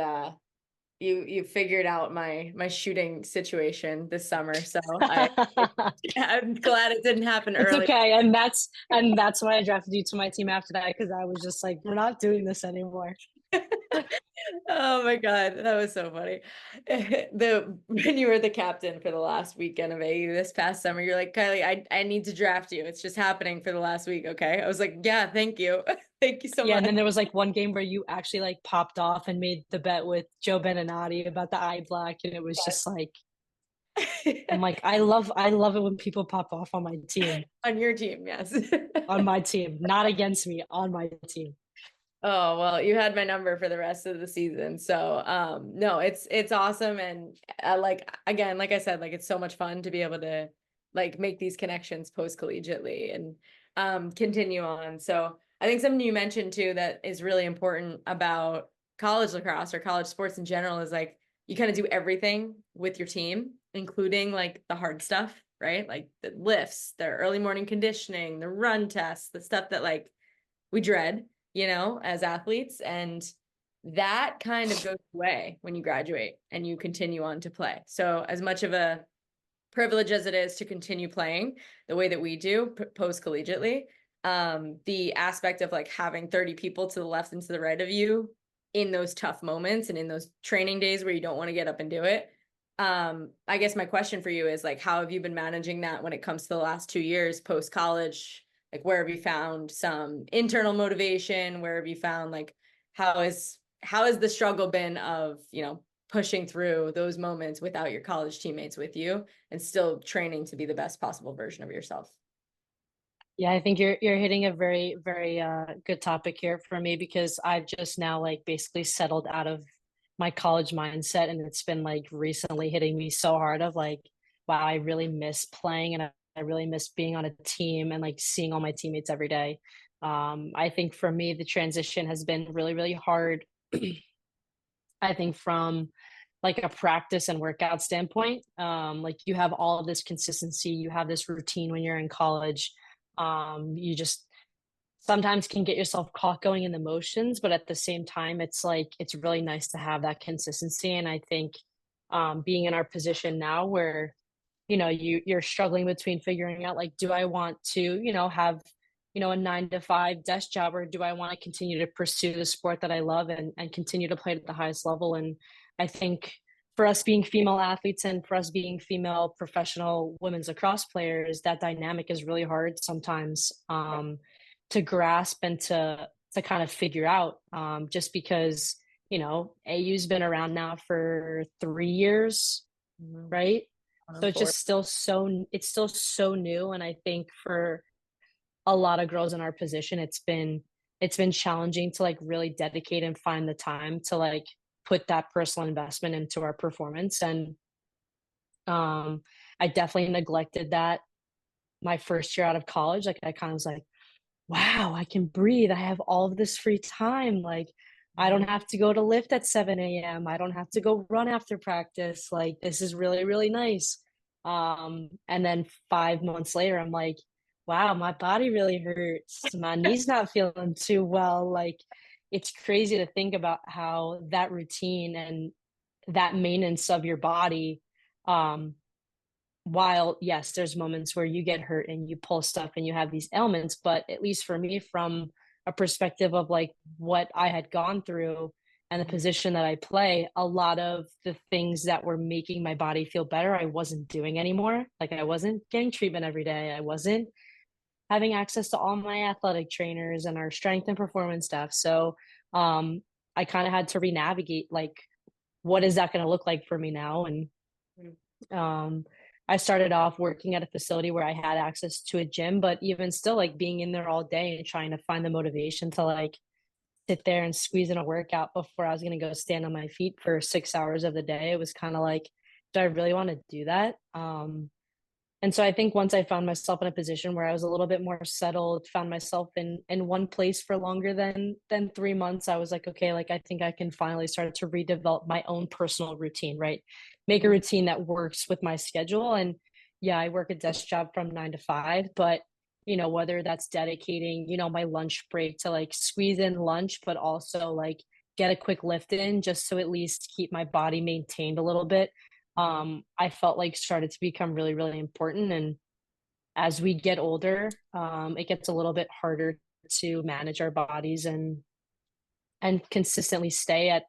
you figured out my shooting situation this summer. So I'm glad it didn't happen
It's
early.
okay, and that's why I drafted you to my team after that because I was just like, we're not doing this anymore.
Oh my God, that was so funny. The when you were the captain for the last weekend of AU this past summer, you're like, Kylie, I need to draft you. It's just happening for the last week, okay? I was like, yeah, thank you. Thank you so
Yeah, and
much.
then there was like one game where you actually like popped off and made the bet with Joe Beninati about the eye black, and it was just like I'm like, I love it when people pop off
On your team, yes.
on my team, not against me, on my team.
Oh, well, you had my number for the rest of the season. So, no, it's awesome and like again, like I said, like it's so much fun to be able to like make these connections post collegiately and continue on. So, I think something you mentioned too that is really important about college lacrosse or college sports in general is like you kind of do everything with your team, including like the hard stuff, right? Like the lifts, the early morning conditioning, the run tests, the stuff that like we dread, you know, as athletes. And that kind of goes away when you graduate and you continue on to play. So, as much of a privilege as it is to continue playing the way that we do post collegiately, the aspect of like having 30 people to the left and to the right of you in those tough moments and in those training days where you don't want to get up and do it. I guess my question for you is like, how have you been managing that when it comes to the last 2 years post college? Like, where have you found some internal motivation? Where have you found like how is the struggle been of, you know, pushing through those moments without your college teammates with you and still training to be the best possible version of yourself?
Yeah, I think you're hitting a very, very good topic here for me because I've just now like basically settled out of my college mindset and it's been like recently hitting me so hard of like, wow, I really miss playing and I really miss being on a team and like seeing all my teammates every day. I think for me, the transition has been really, really hard. I think from like a practice and workout standpoint, like you have all of this consistency, you have this routine when you're in college. You just sometimes can get yourself caught going in the motions, but at the same time, it's like it's really nice to have that consistency. And I think being in our position now where you know you're struggling between figuring out like do I want to have a 9 to 5 desk job or do I want to continue to pursue the sport that I love and continue to play at the highest level. And I think for us being female athletes and for us being female professional women's lacrosse players, that dynamic is really hard sometimes to grasp and to kind of figure out just because AU's been around now for 3 years,
Mhm.
right?
One
So
and four.
it's still so new. And I think for a lot of girls in our position, it's been challenging to like really dedicate and find the time to like put that personal investment into our performance. And um, I definitely neglected that my first year out of college. Like I kind of was like, wow, I can breathe. I have all of this free time. Like, I don't
Mhm.
have to go to lift at 7 a.m. I don't have to go run after practice. Like, this is really, really nice. And then 5 months later, I'm like, wow, my body really hurts. My knee's not feeling too well. Like, it's crazy to think about how that routine and that maintenance of your body, um, while yes, there's moments where you get hurt and you pull stuff and you have these ailments, but at least for me, from a perspective of like what I had gone through and the
Mhm.
position that I play, a lot of the things that were making my body feel better, I wasn't doing anymore. Like I wasn't getting treatment every day. I wasn't having access to all my athletic trainers and our strength and performance staff. So um, I kind of had to re-navigate like what is that going to look like for me now? And
Mhm.
um, I started off working at a facility where I had access to a gym, but even still, like being in there all day and trying to find the motivation to like sit there and squeeze in a workout before I was going to go stand on my feet for 6 hours of the day. It was kind of like, do I really want to do that? And so I think once I found myself in a position where I was a little bit more settled, found myself in one place for longer than 3 months, I was like, okay, like I think I can finally start to redevelop my own personal routine, right? Make a
Mhm.
routine that works with my schedule. And yeah, I work a desk job from 9 to 5, but whether that's dedicating, my lunch break to like squeeze in lunch, but also like get a quick lift in just so at least keep my body maintained a little bit, I felt like started to become really, really important. And as we get older, it gets a little bit harder to manage our bodies and consistently stay at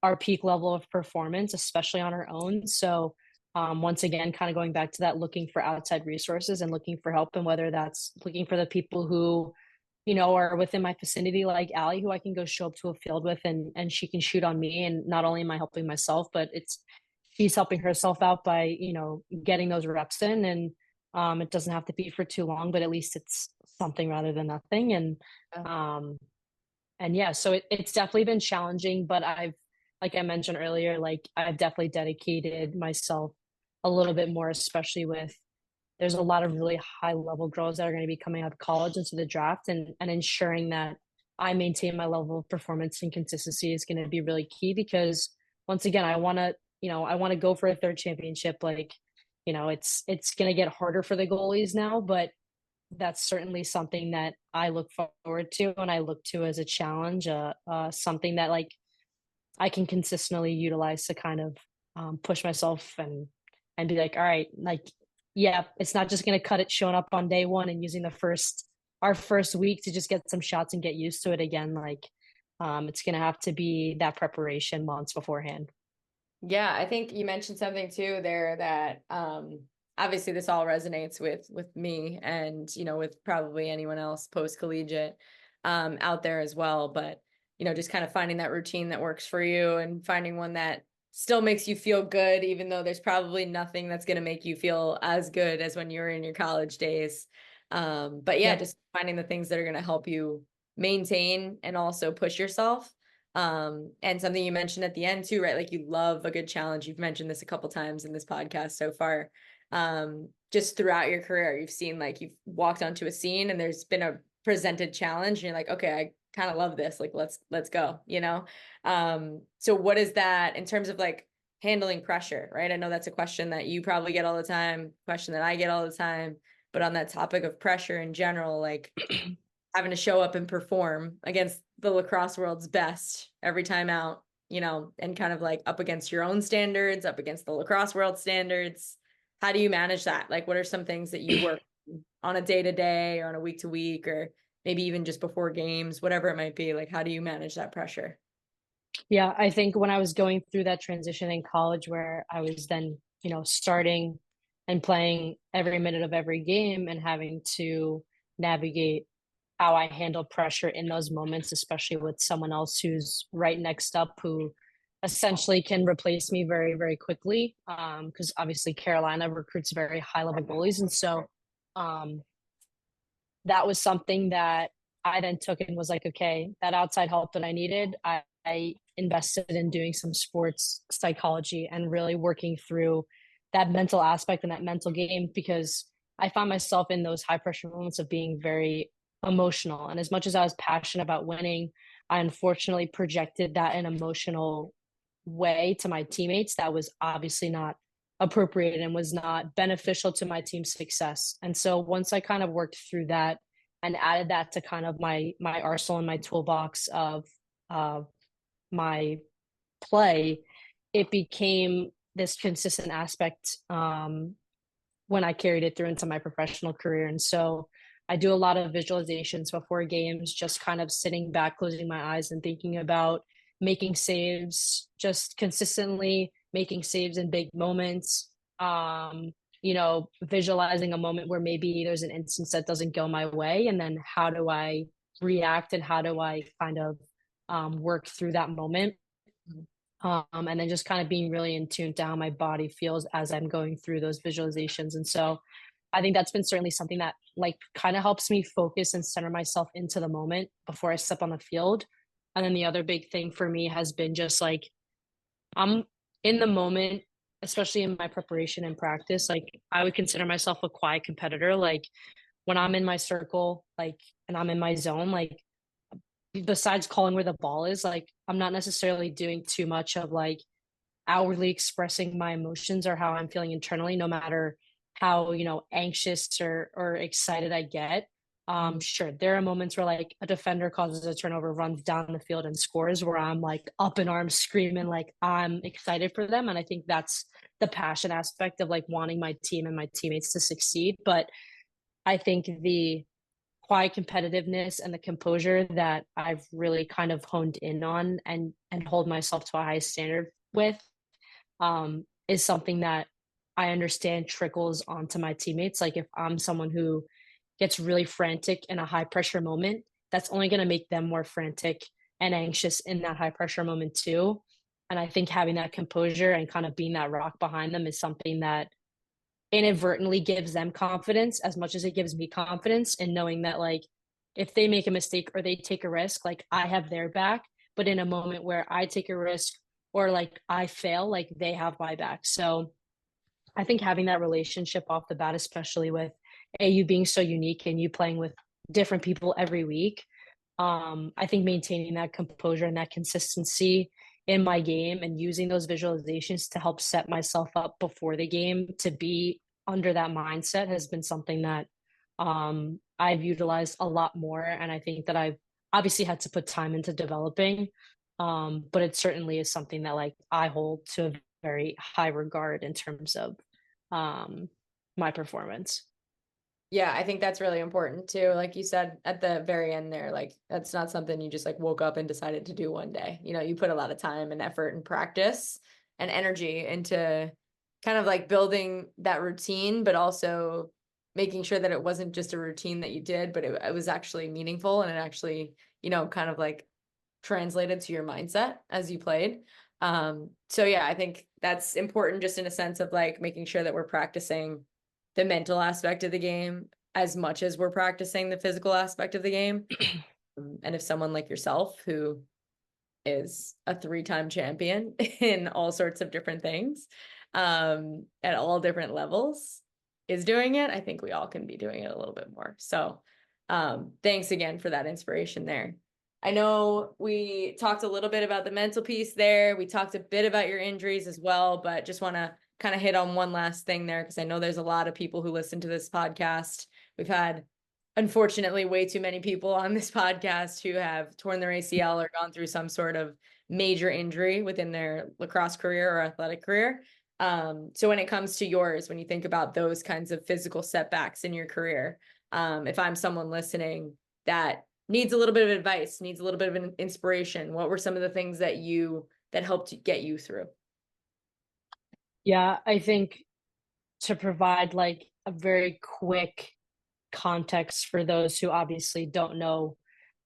our peak level of performance, especially on our own. So once again, kind of going back to that, looking for outside resources and looking for help, and whether that's looking for the people who are within my vicinity, like Allie, who I can go show up to a field with, and she can shoot on me. And not only am I helping myself, but she's helping herself out by getting those reps in. And it doesn't have to be for too long, but at least it's something rather than nothing.
Yeah.
Um, and yeah, so it's definitely been challenging, but like I mentioned earlier, like I've definitely dedicated myself a little bit more, especially with there's a lot of really high level girls that are going to be coming out of college into the draft, and ensuring that I maintain my level of performance and consistency is going to be really key. Because once again, I want to go for a third championship. Like, it's going to get harder for the goalies now, but that's certainly something that I look forward to and I look to as a challenge, something that like I can consistently utilize to kind of push myself and be like, all right, like, yeah, it's not just going to cut it showing up on day one and using our first week to just get some shots and get used to it again. Like, it's going to have to be that preparation months beforehand.
Yeah, I think you mentioned something too there that obviously this all resonates with me and with probably anyone else post collegiate out there as well, but just kind of finding that routine that works for you and finding one that still makes you feel good even though there's probably nothing that's going to make you feel as good as when you were in your college days. But yeah,
Yep.
just finding the things that are going to help you maintain and also push yourself. And something you mentioned at the end too, right? Like you love a good challenge. You've mentioned this a couple times in this podcast so far. Just throughout your career, you've seen like you've walked onto a scene and there's been a presented challenge and you're like, okay, I kind of love this. Like let's go. So what is that in terms of like handling pressure, right? I know that's a question that you probably get all the time, question that I get all the time, but on that topic of pressure in general, like having to show up and perform against the lacrosse world's best every time out, and kind of like up against your own standards, up against the lacrosse world standards. How do you manage that? Like, what are some things that you work on a day to day or on a week to week, or maybe even just before games, whatever it might be? Like, how do you manage that pressure?
Yeah, I think when I was going through that transition in college where I was then, starting and playing every minute of every game and having to navigate how I handle pressure in those moments, especially with someone else who's right next up who essentially can replace me very, very quickly. Because obviously Carolina recruits very high level goalies. And so um, that was something that I then took and was like, okay, that outside help that I needed, I invested in doing some sports psychology and really working through that mental aspect and that mental game because I found myself in those high pressure moments of being very emotional. And as much as I was passionate about winning, I unfortunately projected that in emotional way to my teammates that was obviously not appropriate and was not beneficial to my team's success. And so once I kind of worked through that and added that to kind of my arsenal and my toolbox of uh, my play, it became this consistent aspect when I carried it through into my professional career. And so I do a lot of visualizations before games, just kind of sitting back, closing my eyes, and thinking about making saves, just consistently making saves in big moments. Visualizing a moment where maybe there's an instance that doesn't go my way, and then how do I react and how do I kind of work through that moment and then just kind of being really in tune to how my body feels as I'm going through those visualizations. And so I think that's been certainly something that like kind of helps me focus and center myself into the moment before I step on the field. And then the other big thing for me has been just like I'm in the moment, especially in my preparation and practice. Like I would consider myself a quiet competitor. Like when I'm in my circle, like and I'm in my zone, like besides calling where the ball is, like I'm not necessarily doing too much of like outwardly expressing my emotions or how I'm feeling internally, no matter how, anxious or excited I get. Sure, there are moments where like a defender causes a turnover, runs down the field and scores where I'm like up in arms screaming, like I'm excited for them. And I think that's the passion aspect of like wanting my team and my teammates to succeed. But I think the quiet competitiveness and the composure that I've really kind of honed in on and hold myself to a high standard with is something that I understand trickles onto my teammates. Like if I'm someone who gets really frantic in a high pressure moment, that's only going to make them more frantic and anxious in that high pressure moment too. And I think having that composure and kind of being that rock behind them is something that inadvertently gives them confidence as much as it gives me confidence in knowing that like if they make a mistake or they take a risk, like I have their back. But in a moment where I take a risk or like I fail, like they have my back. So I think having that relationship off the bat, especially with you being so unique and you playing with different people every week, I think maintaining that composure and that consistency in my game and using those visualizations to help set myself up before the game to be under that mindset has been something that I've utilized a lot more. And I think that I've obviously had to put time into developing. But it certainly is something that like I hold to a very high regard in terms of um, my performance.
Yeah, I think that's really important too. Like you said at the very end there, like that's not something you just like woke up and decided to do one day. You put a lot of time and effort and practice and energy into kind of like building that routine, but also making sure that it wasn't just a routine that you did, but it was actually meaningful and it actually, kind of like translated to your mindset as you played. So yeah, I think that's important just in a sense of like making sure that we're practicing the mental aspect of the game as much as we're practicing the physical aspect of the game. And if someone like yourself, who is a 3-time champion in all sorts of different things, at all different levels, is doing it, I think we all can be doing it a little bit more. So thanks again for that inspiration there. I know we talked a little bit about the mental piece there. We talked a bit about your injuries as well, but just want to kind of hit on one last thing there because I know there's a lot of people who listen to this podcast. We've had, unfortunately, way too many people on this podcast who have torn their ACL or gone through some sort of major injury within their lacrosse career or athletic career. So when it comes to yours, when you think about those kinds of physical setbacks in your career, if I'm someone listening that needs a little bit of advice, needs a little bit of an inspiration, what were some of the things that helped get you through?
Yeah, I think to provide like a very quick context for those who obviously don't know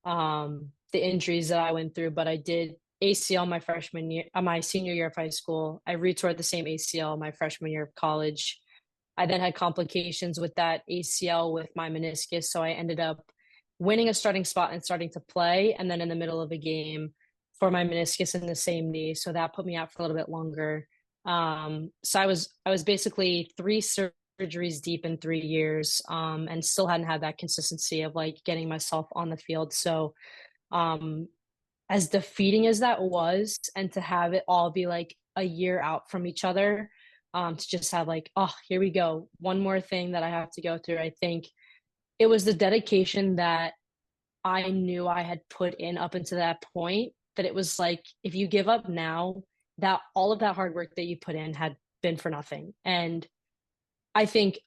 the injuries that I went through, but I did ACL my freshman year, my senior year of high school. I retore the same ACL my freshman year of college. I then had complications with that ACL with my meniscus, so I ended up winning a starting spot and starting to play, and then in the middle of a game for my meniscus in the same knee, so that put me out for a little bit longer. So I was basically three surgeries deep in 3 years, and still hadn't had that consistency of like getting myself on the field. So um, as defeating as that was, and to have it all be like a year out from each other, to just have like, oh, here we go, one more thing that I have to go through. I think it was the dedication that I knew I had put in up until that point, that it was like, if you give up now, that all of that hard work that you put in had been for nothing. And I think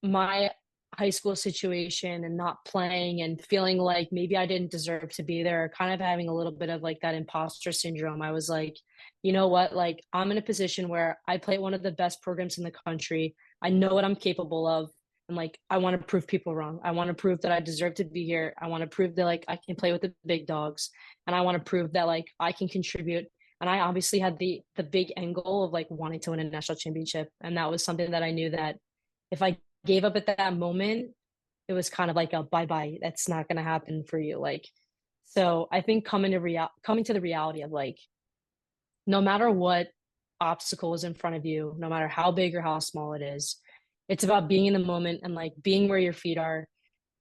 my high school situation and not playing and feeling like maybe I didn't deserve to be there, kind of having a little bit of like that imposter syndrome. I was like, you know what? Like, I'm in a position where I play at one of the best programs in the country. I know what I'm capable of. And like, I want to prove people wrong. I want to prove that I deserve to be here. I want to prove that like I can play with the big dogs. And I want to prove that like I can contribute. And I obviously had the big end goal of like wanting to win a national championship. And that was something that I knew that if I gave up at that moment, it was kind of like a bye bye. That's not going to happen for you. Like, so I think coming to the reality of like, no matter what obstacle is in front of you, no matter how big or how small it is, it's about being in the moment and like being where your feet are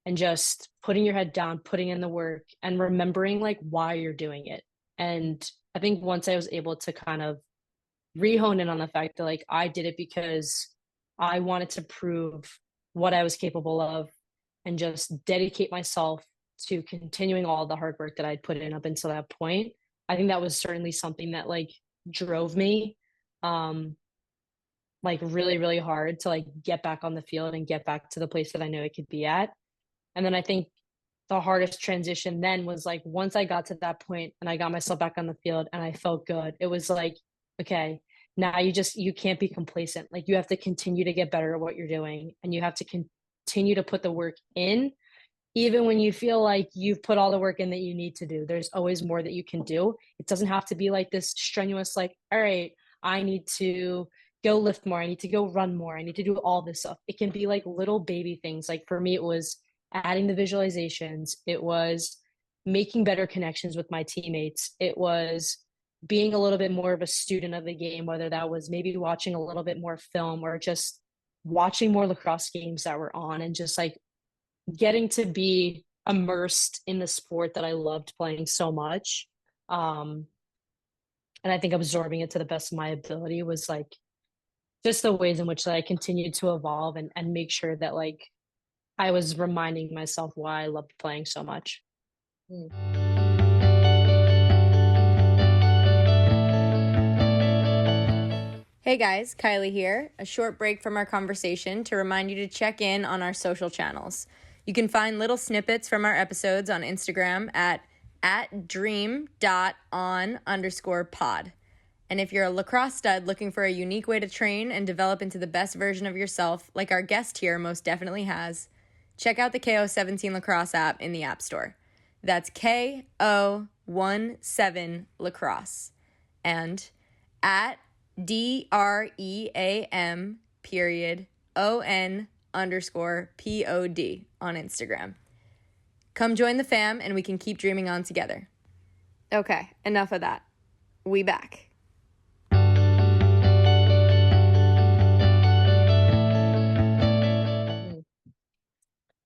and just putting your head down, putting in the work and remembering like why you're doing it. And I think once I was able to kind of rehone in on the fact that like I did it because I wanted to prove what I was capable of and just dedicate myself to continuing all the hard work that I'd put in up until that point. I think that was certainly something that like drove me um like really, really hard to like get back on the field and get back to the place that I knew I could be at. And then I think the hardest transition then was like once I got to that point and I got myself back on the field and I felt good, it was like, okay, now you can't be complacent. Like you have to continue to get better at what you're doing and you have to continue to put the work in. Even when you feel like you've put all the work in that you need to do, there's always more that you can do. It doesn't have to be like this strenuous, like, all right, I need to go lift more. I need to go run more. I need to do all this stuff. It can be like little baby things. Like for me, it was adding the visualizations. It was making better connections with my teammates. It was being a little bit more of a student of the game, whether that was maybe watching a little bit more film or just watching more lacrosse games that were on and just like getting to be immersed in the sport that I loved playing so much. Um, and I think absorbing it to the best of my ability was like just the ways in which I continued to evolve and make sure that like I was reminding myself why I loved playing so much.
Hey guys, Kylie here. A short break from our conversation to remind you to check in on our social channels. You can find little snippets from our episodes on Instagram at dream.on_pod. And if you're a lacrosse stud looking for a unique way to train and develop into the best version of yourself, like our guest here most definitely has, check out the KO17 Lacrosse app in the App Store. That's KO17 Lacrosse. And at DREAM_ON_POD on Instagram. Come join the fam and we can keep dreaming on together. Okay, enough of that. We back.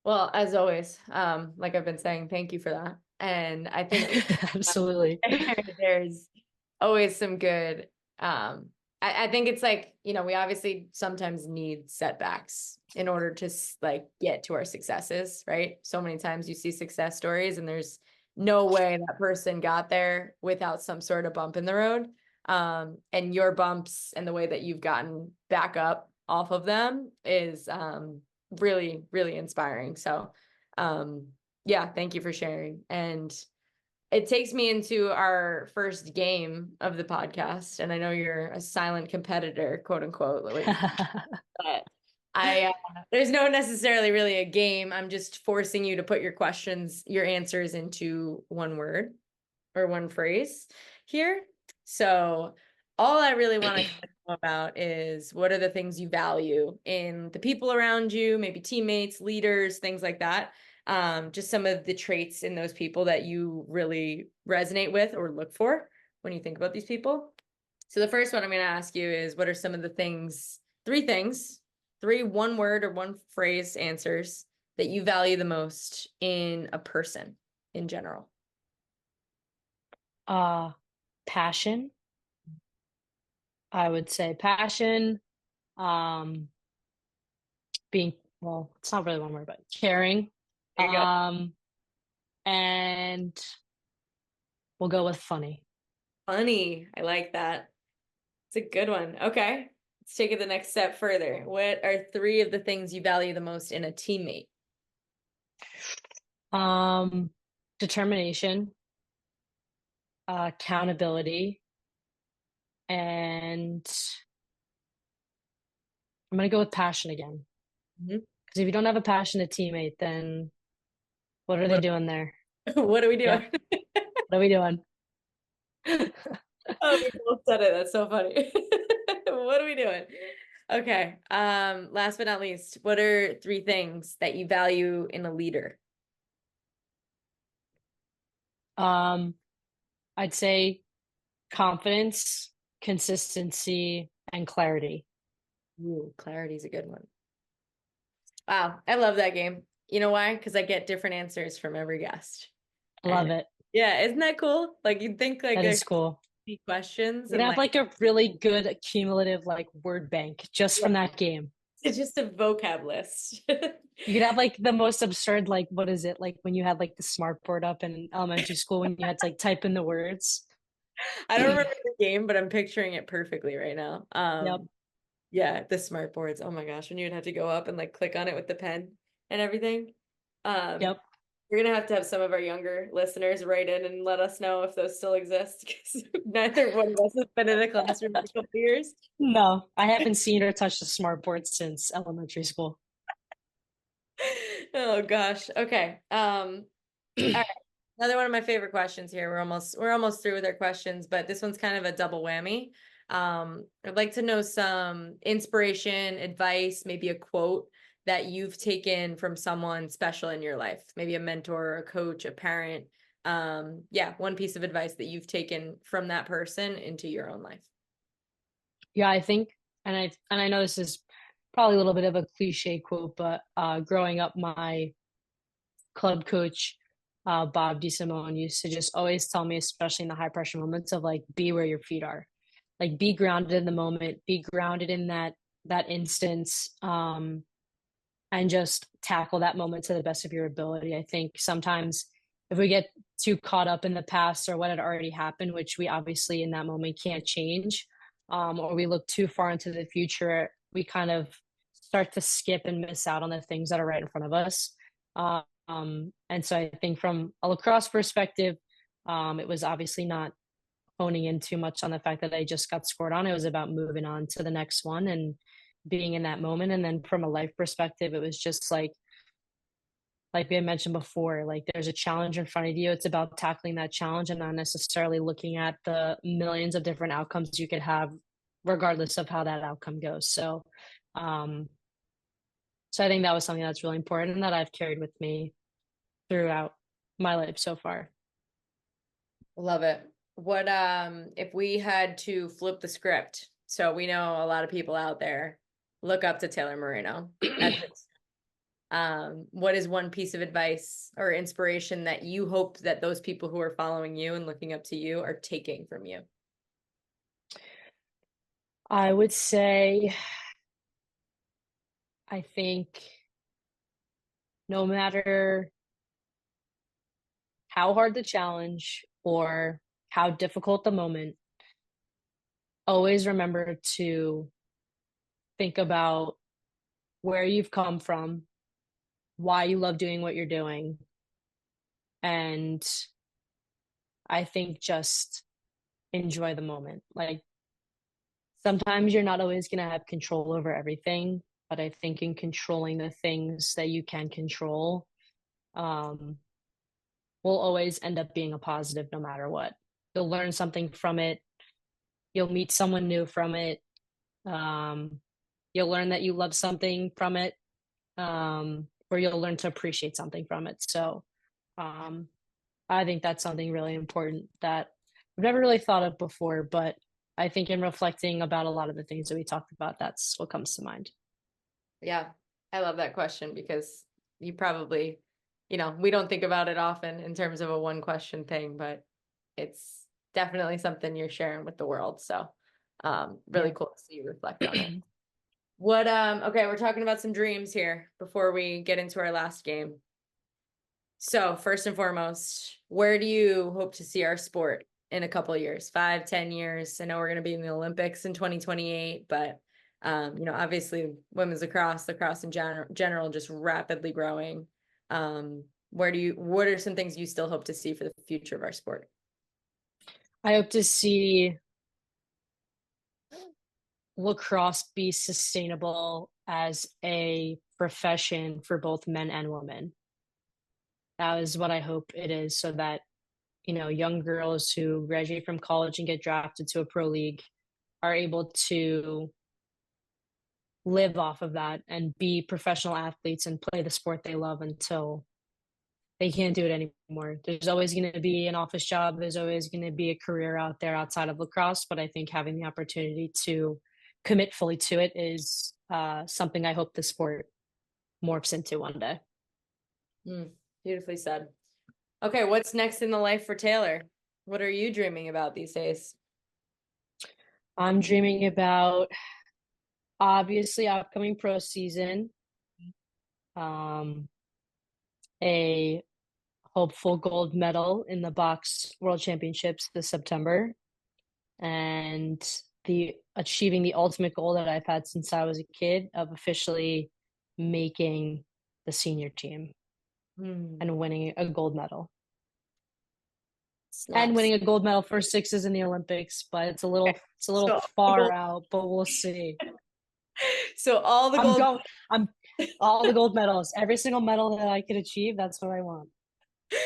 Well, as always, like I've been saying, thank you for that. And I think
Absolutely.
there's always some good I think it's like, we obviously sometimes need setbacks in order to like get to our successes, right? So many times you see success stories and there's no way that person got there without some sort of bump in the road. And your bumps and the way that you've gotten back up off of them is really, really inspiring. So yeah, thank you for sharing. And it takes me into our first game of the podcast. And I know you're a silent competitor, quote unquote, but There's no necessarily really a game. I'm just forcing you to put your answers into one word or one phrase here. So all I really want to know about is what are the things you value in the people around you, maybe teammates, leaders, things like that. Just some of the traits in those people that you really resonate with or look for when you think about these people. So the first one I'm going to ask you is what are some of the things, three one word or one phrase answers that you value the most in a person in general?
Passion. I would say passion, um, being well, it's not really one word, but caring.
There you go.
Um, and we'll go with funny.
Funny. I like that. It's a good one. Okay. Let's take it the next step further. What are three of the things you value the most in a teammate?
Um, Determination, accountability, and I'm gonna go with passion again.
Mhm.
Because if you don't have a passionate teammate, then what are they
What,
doing there?
what are we
Yep.
doing?
What are we doing?
Oh, we both said it. That's so funny. What are we doing? Okay. Last but not least, what are three things that you value in a leader?
Um, I'd say confidence, consistency, and clarity.
Ooh, clarity is a good one. Wow, I love that game. You know why? Because I get different answers from every guest.
Love
And
it.
yeah, isn't that cool? Like you'd think like
That
there
is
could
cool.
be questions
We're gonna
and
have
like
like a really good cumulative like word bank just
yeah,
from that game.
it's just a vocab list.
You could have like the most absurd, like what is it? Like when you had like the smart board up in elementary school when you had to like type in the words.
I don't remember the game, but I'm picturing it perfectly right now.
Yep.
Yeah, the smart boards. Oh my gosh, when you'd have to go up and like click on it with the pen and everything. Um,
Yep.
we're gonna have to have some of our younger listeners write in and let us know if those still exist because neither one of us has been in a classroom in a couple years.
No, I haven't seen or touched a smart board since elementary school.
Oh gosh. Okay. All right. Another one of my favorite questions here. We're almost through with our questions, but this one's kind of a double whammy. I'd like to know some inspiration, advice, maybe a quote that you've taken from someone special in your life, maybe a mentor, a coach, a parent. Yeah, one piece of advice that you've taken from that person into your own life.
Yeah, I think, and I know this is probably a little bit of a cliche quote, but growing up, my club coach, Bob DeSimone, used to just always tell me, especially in the high pressure moments, of like be where your feet are, like be grounded in the moment, be grounded in that instance, and just tackle that moment to the best of your ability. I think sometimes if we get too caught up in the past or what had already happened, which we obviously in that moment can't change, or we look too far into the future, we kind of start to skip and miss out on the things that are right in front of us. And so I think from a lacrosse perspective, it was obviously not honing in too much on the fact that I just got scored on. It was about moving on to the next one and being in that moment. And then from a life perspective, it was just like we had mentioned before, like there's a challenge in front of you. It's about tackling that challenge and not necessarily looking at the millions of different outcomes you could have, regardless of how that outcome goes. Um, so I think that was something that's really important and that I've carried with me throughout my life so far.
Love it. What if we had to flip the script? So we know a lot of people out there look up to Taylor Moreno. What is one piece of advice or inspiration that you hope that those people who are following you and looking up to you are taking from you?
I would say, I think no matter how hard the challenge or how difficult the moment, always remember to think about where you've come from, why you love doing what you're doing. And I think just enjoy the moment. Like sometimes you're not always going to have control over everything. but I think in controlling the things that you can control, um, will always end up being a positive no matter what. You'll learn something from it. You'll meet someone new from it. Um, you'll learn that you love something from it, or you'll learn to appreciate something from it. So, um, I think that's something really important that I've never really thought of before, but I think in reflecting about a lot of the things that we talked about, that's what comes to mind.
Yeah, I love that question because you probably, we don't think about it often in terms of a one question thing, but it's definitely something you're sharing with the world. So, really
Yeah.
cool to see you reflect on it. Okay, we're talking about some dreams here before we get into our last game. So, first and foremost, where do you hope to see our sport in a couple of years, 5, 10 years? I know we're going to be in the Olympics in 2028, but obviously women's lacrosse in general, just rapidly growing. What are some things you still hope to see for the future of our sport?
I hope to see lacrosse be sustainable as a profession for both men and women. That is what I hope it is, so that, young girls who graduate from college and get drafted to a pro league are able to live off of that and be professional athletes and play the sport they love until they can't do it anymore. There's always going to be an office job. There's always going to be a career out there outside of lacrosse. But I think having the opportunity to commit fully to it is something I hope the sport morphs into one day.
Beautifully said. Okay, what's next in the life for Taylor? What are you dreaming about these days?
I'm dreaming about, obviously, upcoming pro season, um, a hopeful gold medal in the box world championships this September, and the achieving the ultimate goal that I've had since I was a kid of officially making the senior team and winning a gold medal.
It's
And
nice.
winning a gold medal for sixes in the Olympics, but it's a little
So,
far out, but we'll see.
so all the
I'm
gold.
going I'm all the gold medals, every single medal that I could achieve, that's what I want.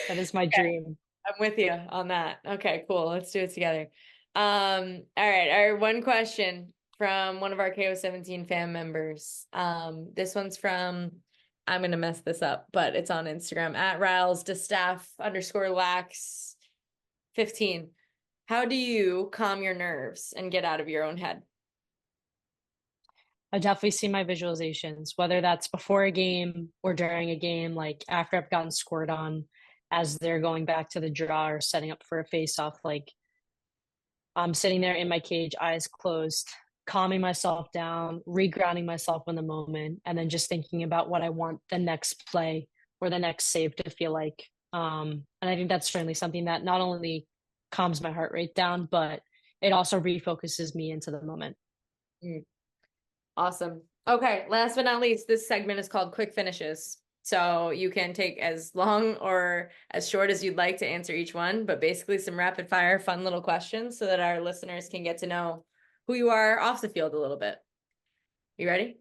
That is my
Okay,
dream.
I'm with you on that. Okay, cool. Let's do it together. All right. Our one question from one of our KO17 fan members. This one's from, I'm gonna mess this up, but it's on Instagram at Riles Distaff _lax 15. How do you calm your nerves and get out of your own head?
I definitely see my visualizations, whether that's before a game or during a game, like after I've gotten scored on, as they're going back to the draw or setting up for a face off. Like, I'm sitting there in my cage, eyes closed, calming myself down, regrounding myself in the moment, and then just thinking about what I want the next play or the next save to feel like. And I think that's certainly something that not only calms my heart rate down, but it also refocuses me into the moment.
Mm. Awesome. Okay, last but not least, this segment is called Quick Finishes. So you can take as long or as short as you'd like to answer each one, but basically some rapid fire, fun little questions so that our listeners can get to know who you are off the field a little bit. You ready?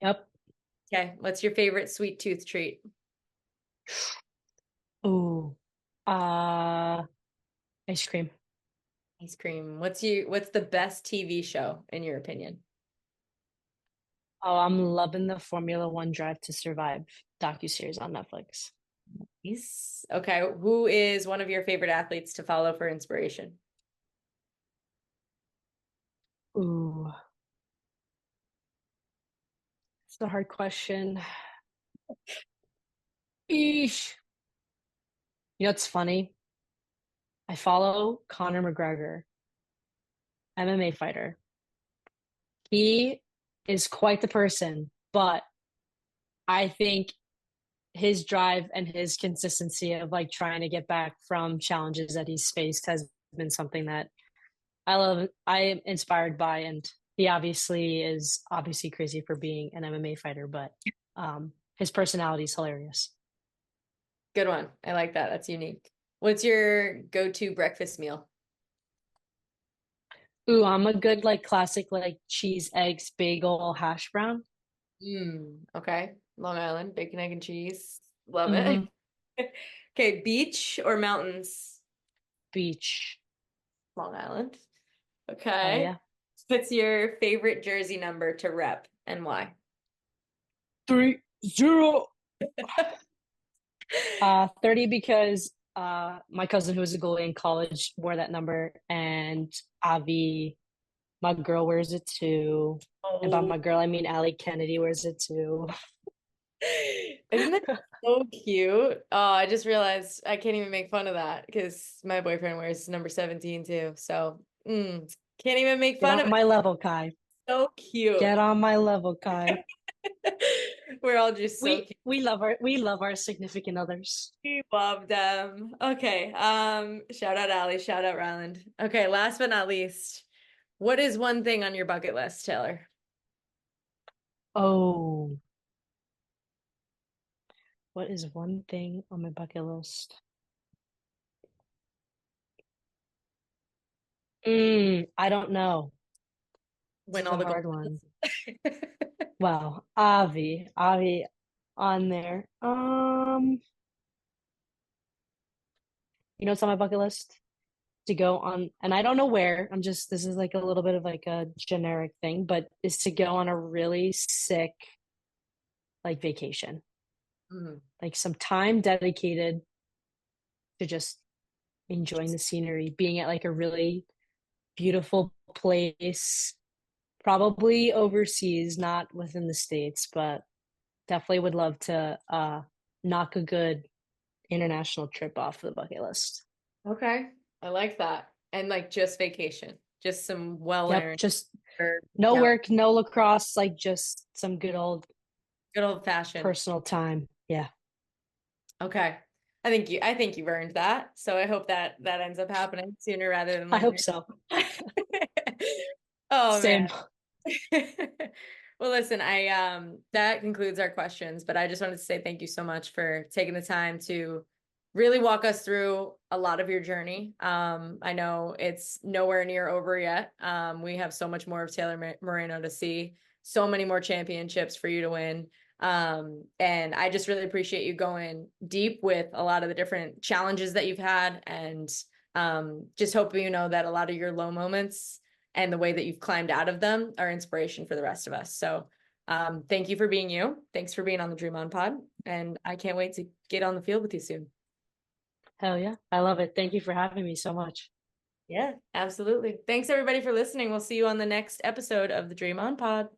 Yep.
Okay. What's your favorite sweet tooth treat?
Ooh. Uh, Ice cream.
Ice cream. What's the best TV show in your opinion?
Oh, I'm loving the Formula One Drive to Survive docuseries on Netflix.
Yes. Okay. Who is one of your favorite athletes to follow for inspiration?
Ooh, it's a hard question. Eesh. You know, it's funny. I follow Conor McGregor, MMA fighter. He is quite the person, but I think his drive and his consistency of like trying to get back from challenges that he's faced has been something that I love. I am inspired by, and he obviously crazy for being an MMA fighter, but his personality is hilarious.
Good one. I like that. That's unique. What's your go-to breakfast meal?
Ooh, I'm a good like classic like cheese, eggs, bagel, hash brown.
Okay. Long Island, bacon, egg, and cheese. Love it.
Mm-hmm.
Okay, beach or mountains?
Beach.
Long Island.
Hell
Okay.
yeah.
What's your favorite jersey number to rep and why?
3-0. 30 because my cousin who was a goalie in college wore that number, and Avi, my girl, wears it too. And by
Oh,
my girl, I mean Allie Kennedy wears it too.
isn't that so cute? Oh, I just realized I can't even make fun of that because my boyfriend wears number 17 too. So, can't even make
Get
fun
on
of it.
my level, Kai.
So cute.
Get on my level, Kai.
We're all just so cute.
We love our significant others.
We love them. Okay. Shout out Allie, shout out Ryland. Okay, last but not least, what is one thing on your bucket list, Taylor?
Oh, what is one thing on my bucket list? I don't know. This
Win
is
all
a
the
hard one.
gold.
Wow, Avi on there. You know what's on my bucket list? To go on, and I don't know where. This is like a little bit of like a generic thing, but is to go on a really sick like vacation,
Mm.
like some time dedicated to just enjoying the scenery, being at like a really beautiful place, probably overseas, not within the States, but definitely would love to knock a good international trip off the bucket list.
Okay. I like that. And like just vacation, just some
Yep,
well-earned
just
or
no
down,
work, no lacrosse, like just some good old
good old fashioned.
personal time. Yeah,
Okay. I think you've earned that. So I hope that that ends up happening sooner rather than
I hope
later.
so.
Oh man.
Same.
Well, listen, I that concludes our questions, but I just wanted to say thank you so much for taking the time to really walk us through a lot of your journey. I know it's nowhere near over yet. We have so much more of Taylor Moreno to see, so many more championships for you to win. And I just really appreciate you going deep with a lot of the different challenges that you've had, and just hoping you know that a lot of your low moments and the way that you've climbed out of them are inspiration for the rest of us. So thank you for being you. Thanks for being on the Dream On Pod. And I can't wait to get on the field with you soon.
Hell yeah. I love it. Thank you for having me so much.
Yeah, absolutely. Thanks everybody for listening. We'll see you on the next episode of the Dream On Pod.